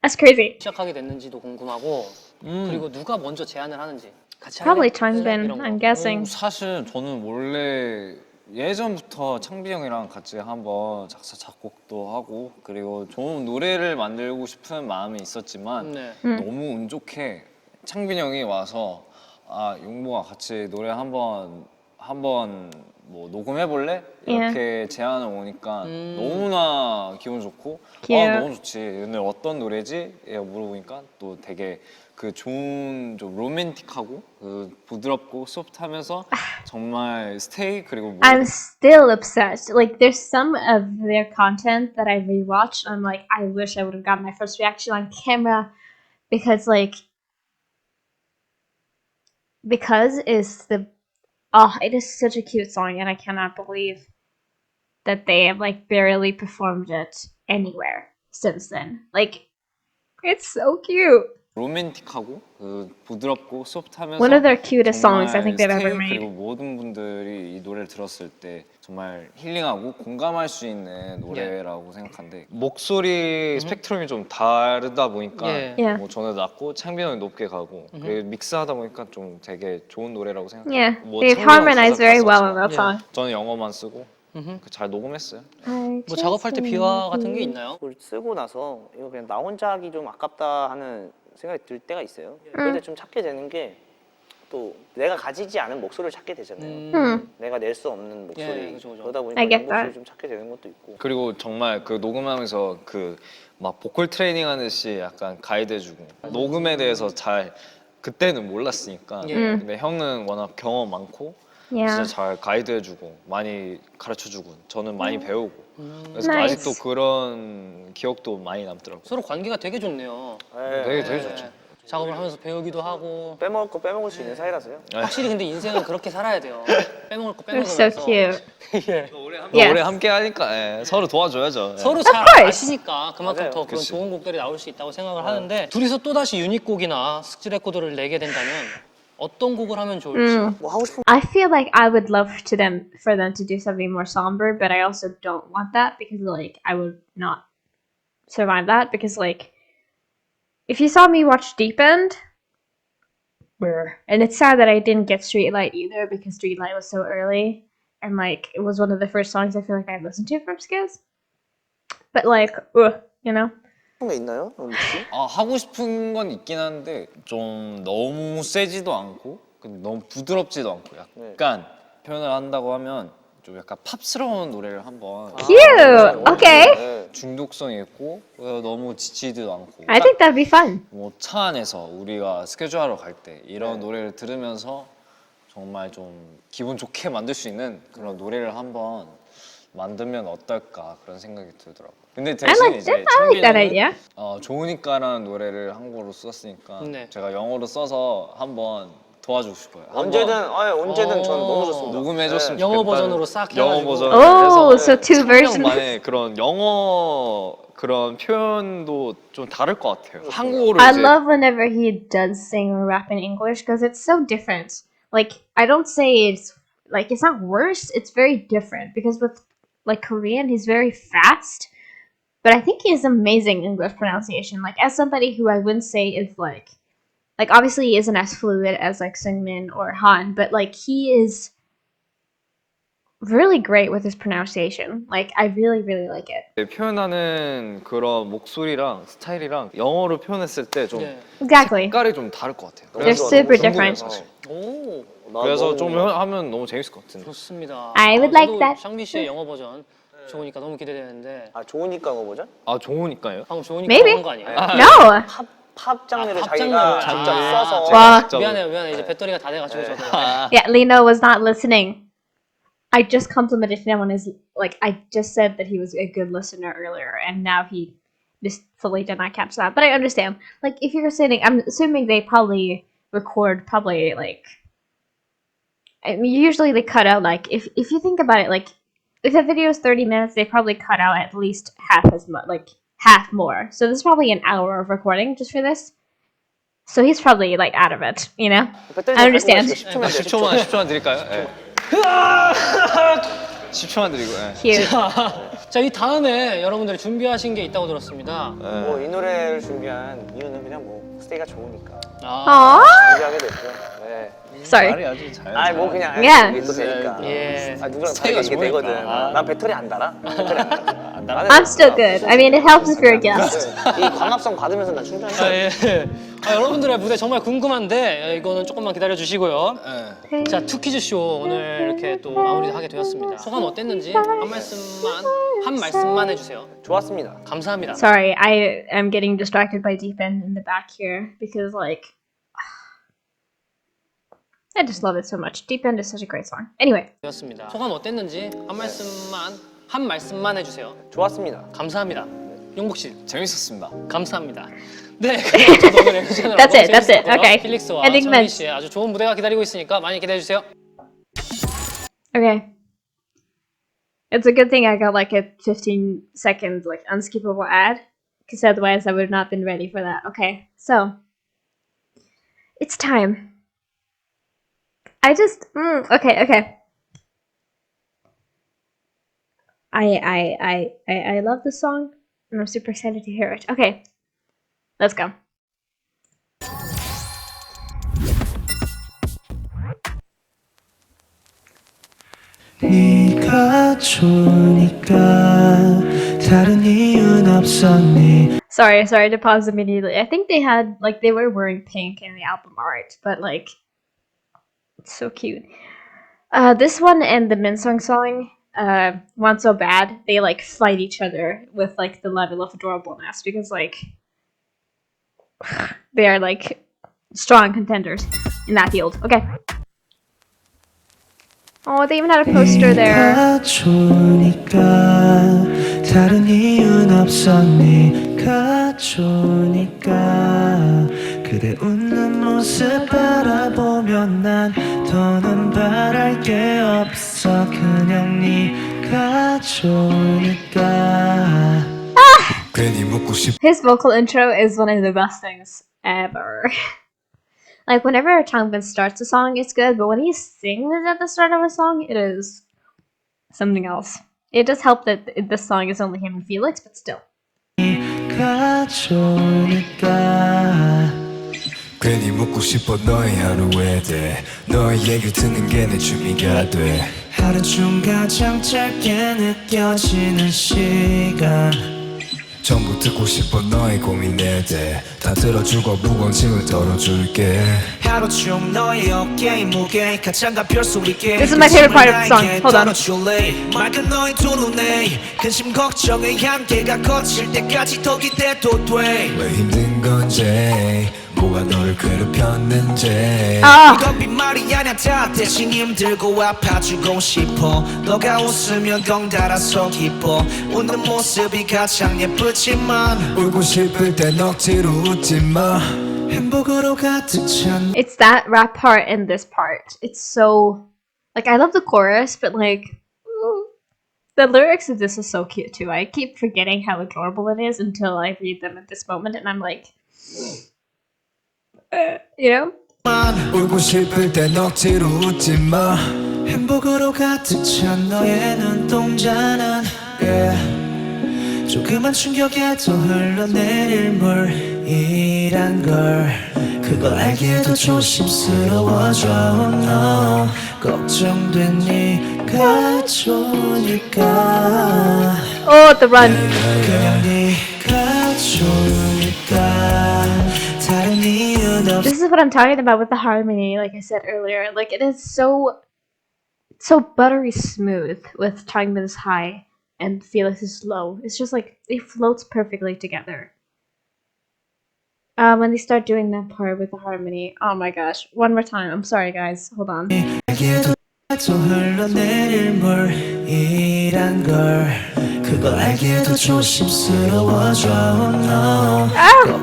that's crazy. 시작하게 됐는지도 궁금하고 그리고 누가 먼저 제안을 하는지 같이 Probably 할래? Changbin, 이런 거. I'm guessing. 사실 저는 원래 예전부터 창빈 형이랑 같이 한번 작사 작곡도 하고 그리고 좋은 노래를 만들고 싶은 마음이 있었지만 네. 너무 운 좋게 창빈 형이 와서 아 용모가 같이 노래 한번 뭐 녹음해 볼래? 이렇게 제안을 오니까 너무나 기분 좋고 Cute. 아 너무 좋지. 근데 어떤 노래지? 물어보니까 또 되게 그 좋은 좀 로맨틱하고 그 부드럽고 소프트하면서 정말 스테이 그리고 뭐 I'm still obsessed. Like, there's some of their content that I rewatched. I'm like, I wish I would have gotten my first reaction on camera because, like, it is such a cute song, and I cannot believe that they have like barely performed it anywhere since then. Like, it's so cute. 로맨틱하고 그 부드럽고 소프트하면서 One of their cutest songs I 정말 think they've ever 스테이 made. 그리고 모든 분들이 이 노래를 들었을 때 정말 힐링하고 공감할 수 있는 노래라고 생각하는데 목소리 스펙트럼이 좀 다르다 보니까 예. Yeah. 뭐 저는 낮고 창빈 형이 높게 가고 그리고 믹스하다 보니까 좀 되게 좋은 노래라고 생각해요. Yeah, 뭐 they've 창빈 형 harmonized 가사 very 다 well in 썼지만 that song. 저는 영어만 쓰고 잘 녹음했어요. 뭐 작업할 때 비화 같은 게 있나요? 그걸 쓰고 나서 이거 그냥 나 혼자 하기 좀 아깝다 하는 생각이 들 때가 있어요. 그럴 때 좀 찾게 되는 게 또 내가 가지지 않은 목소리를 찾게 되잖아요. 내가 낼 수 없는 목소리. 예, 그죠. 그러다 보니까 I 이 get 목소리를 that. 좀 찾게 되는 것도 있고. 그리고 정말 그 녹음하면서 그 막 보컬 트레이닝 하듯이 약간 가이드해주고 녹음에 대해서 잘 그때는 몰랐으니까 근데 형은 워낙 경험 많고 Yeah. 진짜 잘 가이드해주고 많이 가르쳐주고 저는 많이 배우고 그래서 Nice. 아직도 그런 기억도 많이 남더라고요. 서로 관계가 되게 좋네요. 되게 좋죠. 작업을 하면서 배우기도 하고 빼먹을 거 빼먹을 수 있는 사이라서요. 확실히 근데 인생은 그렇게 살아야 돼요. 빼먹을 거 They're 빼먹으면서. so cute. 예. Yeah. 오래 함께 하니까 서로 도와줘야죠. 서로 잘 course. 아시니까 그만큼 맞아요. 더 그런 그치. 좋은 곡들이 나올 수 있다고 생각을 하는데 둘이서 또다시 유닛곡이나 숙지 레코드를 내게 된다면 어떤 곡을 하면 좋을지 뭐 하고 싶은 I feel like I would love for them to do something more somber, but I also don't want that because like I would not survive that because like if you saw me watch Deep End, And it's sad that I didn't get Streetlight either because Streetlight was so early and like it was one of the first songs I feel like I listened to from Skills. But like, you know. 그런 게 있나요, 영미 씨? 아, 하고 싶은 건 있긴 한데 좀 너무 세지도 않고 근데 너무 부드럽지도 않고 약간 표현을 한다고 하면 좀 약간 팝스러운 노래를 한번 Cute. Okay. 중독성이 있고 너무 지치지도 않고 I think that'd be fun. 뭐 차 안에서 우리가 스케줄하러 갈 때 이런 노래를 들으면서 정말 좀 기분 좋게 만들 수 있는 그런 노래를 한번 만들면 어떨까 그런 생각이 들더라고요. 근데 I 대신 like 이제 that. I like that idea. 좋으니까라는 노래를 한국어로 썼으니까 네. 제가 영어로 써서 한번 도와주고 싶어요. 언제든 저는 너무 좋습니다. 녹음해줬으면 영어 좋겠다는 버전으로 싹 영어 해가지고. 버전. Oh, so two versions. 만의 그런 영어 그런 표현도 좀 다를 것 같아요. 한국어로 I 이제 love whenever he does sing or rap in English because it's so different. Like, I don't say it's like it's not worse, it's very different because with like Korean, he's very fast, but I think he has amazing English pronunciation. Like, as somebody who I wouldn't say is like obviously he isn't as fluid as like Seungmin or Han, but like he is really great with his pronunciation. Like, I really, really like it. 표현하는 그런 목소리랑 스타일이랑 영어로 표현했을 때 좀 네. Exactly. 색깔이 좀 다를 것 같아요. They're 그래서 super 궁금해요, different. 사실. 오, 그래서 좀 하면 너무 재밌을 것 같은데. 좋습니다. I would like 저도 that. 샹비 씨의 영어 버전 좋으니까 너무 기대되는데 좋으니까 거 보자. 아 좋으니까요? 방금 좋으니까 Maybe. 한 거 아니에요? No. 팝 장르를 팝 자기가 장르를. 직접 아. 써서. 와. 미안해요. 이제 배터리가 다 돼가지고 저도. Yeah, Lino was not listening. I just complimented him on his I just said that he was a good listener earlier, and now he just fully did not catch that. But I understand. Like, if you're sitting, I'm assuming they probably record like. I mean, usually they cut out like if you think about it, like if a video is 30 minutes, they probably cut out at least half as much, like half more. So this is probably an hour of recording just for this. So he's probably like out of it, you know. I understand. 10초만 드릴까요? 네. 10초만 드리고. 네. Cute. 자, 이 다음에 여러분들이 준비하신 게 있다고 들었습니다. 이 노래를 준비한 이유는 그냥 스테이가 좋으니까 아, Aww. 준비하게 됐고요. 네. Sorry. 말이 아주 잘. 뭐 그냥 Yeah. 이게 또 되니까. 예. 누구랑 스테이가 다르게 이게 되거든. 좋으니까. 난 배터리 안 달아. 배터리 안 달아. I'm still good. I mean, it helps if you're a guest. 이 광합성 받으면서 나 충전해. 예. 여러분들의 무대 정말 궁금한데 이거는 조금만 기다려 주시고요. 네. 자, 투퀴즈 쇼 오늘 이렇게 또 마무리하게 되었습니다. 소감 어땠는지 한 말씀만 해주세요. 좋았습니다. 감사합니다. Sorry, I am getting distracted by Deep End in the back here because, like, I just love it so much. Deep End is such a great song. Anyway, 되었습니다. 소감 어땠는지 한 말씀만 해주세요. 좋았습니다. 감사합니다. 용복 씨, 재밌었습니다. 감사합니다. 네, 그럼 저도 오늘 액션을 That's it, that's it. Okay. 필릭스와 Ending 천미 message. 씨의 아주 좋은 무대가 기다리고 있으니까 많이 기대해 주세요. okay. It's a good thing I got like a 15-second like unskippable ad, because otherwise I would have not been ready for that. Okay, so it's time. I just okay. I love this song, and I'm super excited to hear it. Okay, let's go. 네가 좋으니까 다른 이유는 없었니. Sorry to pause immediately. I think they were wearing pink in the album art, but like, it's so cute. This one and the Minsung song, Want So Bad, they like fight each other with like the level of adorableness because like they are like strong contenders in that field. Okay. Oh, they even had a poster there. 네가 좋으니까 다른 이유는 없었니. 네가 좋으니까 그대 웃는 모습 바라보면 난 더는 바랄 게 없어. 그냥 네가 좋으니까. 괜히 묻고 싶. His vocal intro is one of the best things ever. Like, whenever Changbin starts a song, it's good, but when he sings at the start of a song, it is something else. It does help that this song is only him and Felix, but still. 네가 좋으니까 괜히 묻고 싶어 너의 하루에 대해 너의 얘기를 듣는 게 내 취미가 돼 하루 중 가장 짧게 느껴지는 시간 전부 듣고 싶어 너의 고민에 대해 다 들어주고 무거운 짐을 덜어줄게 하루 중 너의 어깨의 무게 가장 가벼울 수 있게 This is my favorite part of the song. Hold on. 맑은 너의 두 눈에 근심 걱정의 한계가 거칠 때까지 더 기대도 돼왜 힘든 건지 뭐가 너를 괴롭혔는지 이건 빈말이 아냐 다 대신 힘들고 아파주고 싶어 너가 웃으면 덩달아서 기뻐 웃는 모습이 가장 예쁘지만 울고 싶을 땐 억지로 웃지 마 행복으로 가득 찬 It's that rap part and this part. It's so like I love the chorus, but like the lyrics of this is so cute too. I keep forgetting how adorable it is until I read them at this moment, and I'm like, you know. 울고 싶을 땐 억지로 웃지 마 행복으로 가득 찬 너의 눈동자는 조그만 충격에도 흘러내릴 물이란 걸 그걸 알기에도 조심스러워져 너 걱정된 네가 좋으니까 Oh, the run. 그냥 네가 좋으니까 다른 이유는 없어 This is what I'm talking about with the harmony. Like I said earlier, like it is so buttery smooth with Changbin's high and Felix's low. It's just like it floats perfectly together. When they start doing that part with the harmony, oh my gosh! One more time. I'm sorry, guys. Hold on. 또 흘러내릴 물이란 걸 그걸 알기에도 조심스러워져 너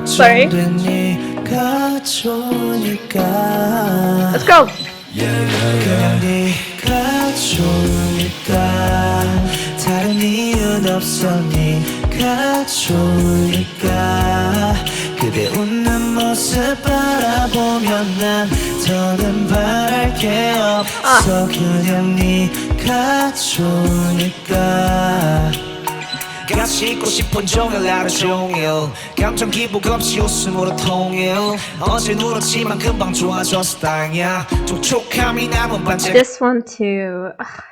Sorry. 걱정된 네가 좋으니까 Let's go. 그냥 네가 좋으니까 다른 이유는 없어 네가 좋으니까 그대 웃는 모습 바라보면 난 더는 바랄 게 없어 그냥 네가 좋으니까 같이 있고 싶은 종일 하루 종일 감정 기복 없이 웃음으로 통일 어젠 울었지만 금방 좋아졌어 다행이야 촉촉함이 남은 반짝 This one too. Ugh.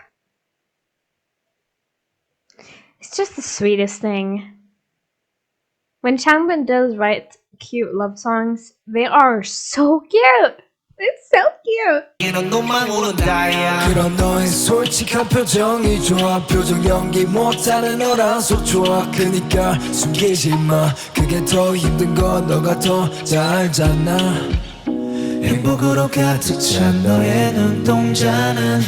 It's just the sweetest thing. When Changbin does write cute love songs, they are so cute. It's so cute. 이런 눈만 우는다야 그런 너의 솔직한 표정이 좋아 표정 연기 못하는 너라서 좋아 그니까 숨기지 마 그게 더 힘든 건 너가 더 잘 알잖아 행복으로 가득 찬 너의 눈동자는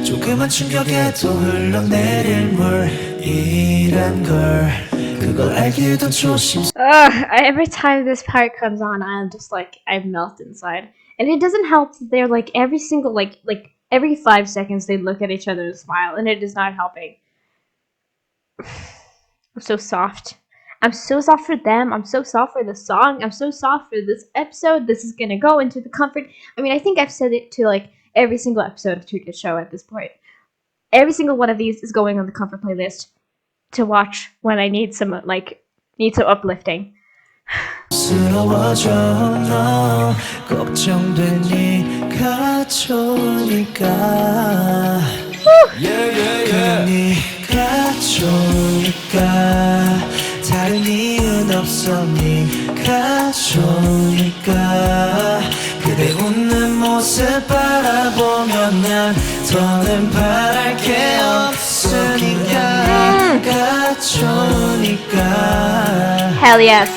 조그만 충격에도 흘러내릴 물이란 걸 그걸 알기에도 조심 Every time this part comes on, I'm just like I melt inside, and it doesn't help that they're like every single like every 5 seconds they look at each other and smile, and it is not helping. I'm so soft. I'm so soft for them. I'm so soft for the song. I'm so soft for this episode. This is gonna go into the comfort. I mean, I think I've said it to like every single episode of Twitter Show at this point. Every single one of these is going on the comfort playlist to watch when I need some uplifting. 스러워져 너 걱정된 네가 좋으니까 그냥 네가 좋으니까 다른 이유는 없어 네가 좋으니까 그대 웃는 모습 바라보면 난 더는 바랄 게 없으니까 네가 좋으니까 Hell yes.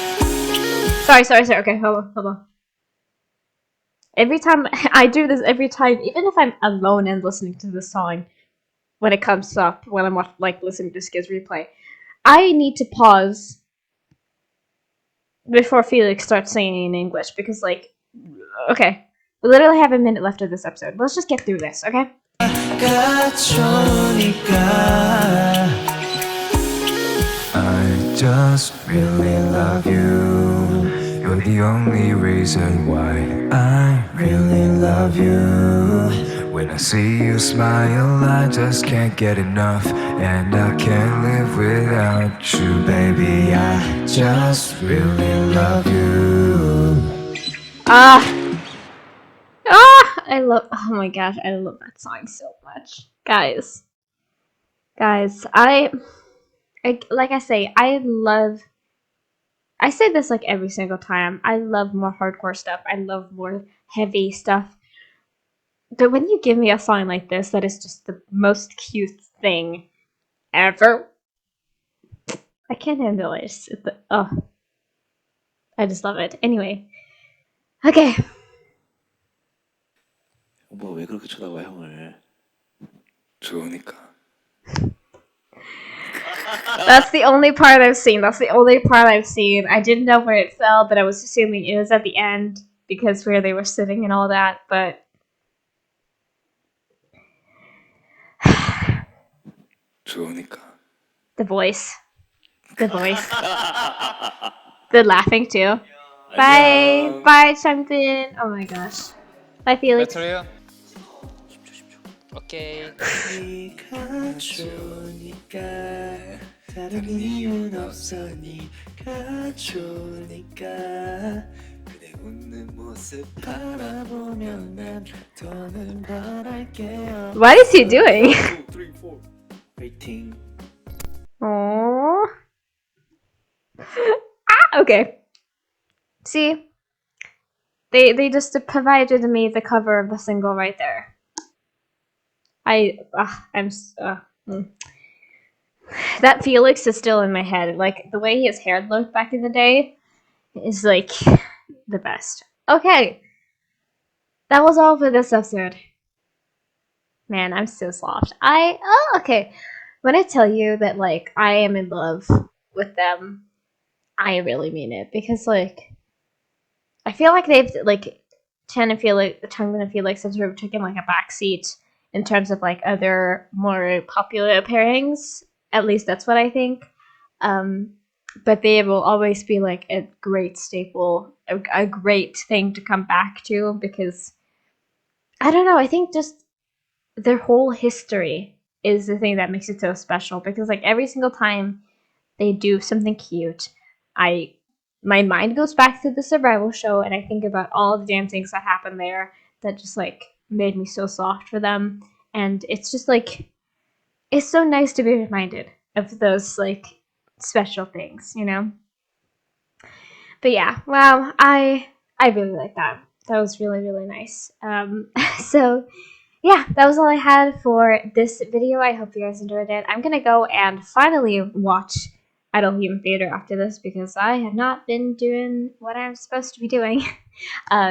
Sorry. Okay, hold on. Every time I do this, even if I'm alone and listening to the song, when it comes up, when I'm like listening to Skizz replay, I need to pause before Felix starts singing in English because, like, okay, we literally have a minute left of this episode. Let's just get through this, okay? I just really love you. You're the only reason why I really love you. When I see you smile, I just can't get enough. And I can't live without you, baby. I just really love you. Oh my gosh, I love that song so much. Guys, like I say, I say this like every single time. I love more hardcore stuff. I love more heavy stuff. But when you give me a song like this that is just the most cute thing ever, I can't handle it. I just love it. Anyway, okay. 뭐 왜 그렇게 쳐다봐 형을? 좋으니까. That's the only part I've seen. I didn't know where it fell, but I was assuming it was at the end because where they were sitting and all that, but 좋으니까. the voice. The laughing too. Bye, Changbin. Oh my gosh. Bye, Felix. 배터리요? 오케이. 네가 좋으니까 다른 이유는 없어 네가 좋으니까 그대 웃는 모습 바라보면 난 더는 바랄게요. What is he doing? 2, 3, 4 Flirting. Aww. Okay. See? They just provided me the cover of the single right there. That Felix is still in my head. Like, the way his hair looked back in the day is, like, the best. Okay. That was all for this episode. Man, I'm so soft. Okay. When I tell you that, like, I am in love with them, I really mean it. Because, like, I feel like they've, like, Changbin and Felix have sort of taken, like, a backseat in terms of, like, other more popular pairings. At least that's what I think. But they will always be, like, a great staple, a great thing to come back to, because, I don't know, I think just their whole history is the thing that makes it so special, because, like, every single time they do something cute, my mind goes back to the survival show, and I think about all the damn things that happened there that just, like, made me so soft for them. And it's just, like, it's so nice to be reminded of those, like, special things, you know? But yeah, wow, I really like that. That was really, really nice. So yeah, that was all I had for this video. I hope you guys enjoyed it. I'm gonna go and finally watch Idol Human Theater after this, because I have not been doing what I'm supposed to be doing.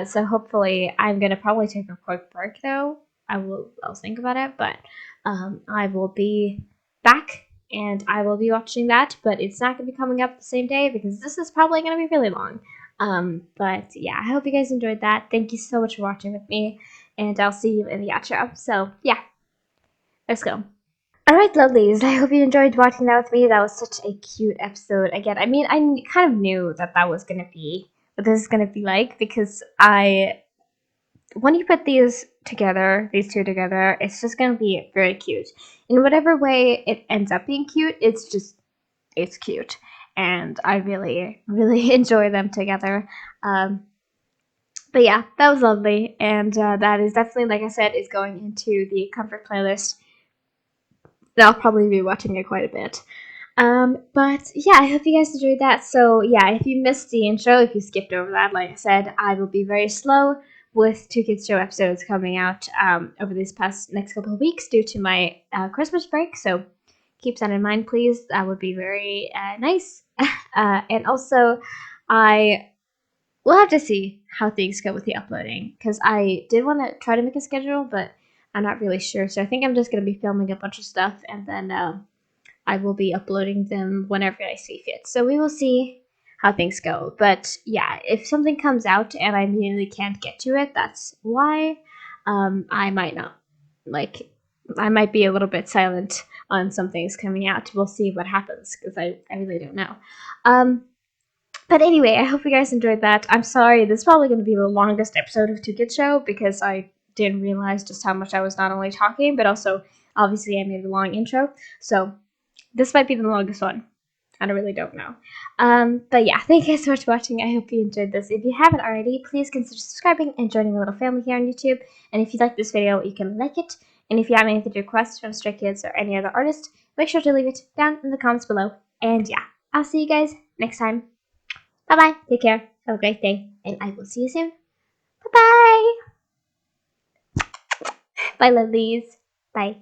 So hopefully I'm gonna probably take a quick break though. I'll think about it, but I will be back and I will be watching that, but it's not gonna be coming up the same day because this is probably gonna be really long. But yeah, I hope you guys enjoyed that. Thank you so much for watching with me, and I'll see you in the outro. So yeah, let's go. Alright, lovelies, I hope you enjoyed watching that with me. That was such a cute episode. Again, I mean, I kind of knew that was going to be what this is going to be like, because when you put these two together, it's just going to be very cute. In whatever way it ends up being cute, it's cute. And I really, really enjoy them together. But yeah, that was lovely. And that is definitely, like I said, is going into the comfort playlist. I'll probably be watching it quite a bit. But yeah, I hope you guys enjoyed that. So yeah, if you missed the intro, if you skipped over that, like I said, I will be very slow with 2 Kids Show episodes coming out over these next couple of weeks due to my Christmas break. So keep that in mind, please. That would be very nice. And also, I will have to see how things go with the uploading, because I did want to try to make a schedule, but I'm not really sure. So I think I'm just going to be filming a bunch of stuff, and then I will be uploading them whenever I see fit. So we will see how things go. But yeah, if something comes out and I immediately can't get to it, that's why. I might not. Like, I might be a little bit silent on some things coming out. We'll see what happens, because I really don't know. But anyway, I hope you guys enjoyed that. I'm sorry, this is probably going to be the longest episode of 2 Kids Show, because I didn't realize just how much I was not only talking, but also, obviously, I made a long intro. So, this might be the longest one. I really don't know. But yeah, thank you so much for watching. I hope you enjoyed this. If you haven't already, please consider subscribing and joining a little family here on YouTube. And if you like this video, you can like it. And if you have anything to request from Stray Kids or any other artist, make sure to leave it down in the comments below. And yeah, I'll see you guys next time. Bye bye. Take care. Have a great day. And I will see you soon. Bye bye. Bye, lovelies. Bye.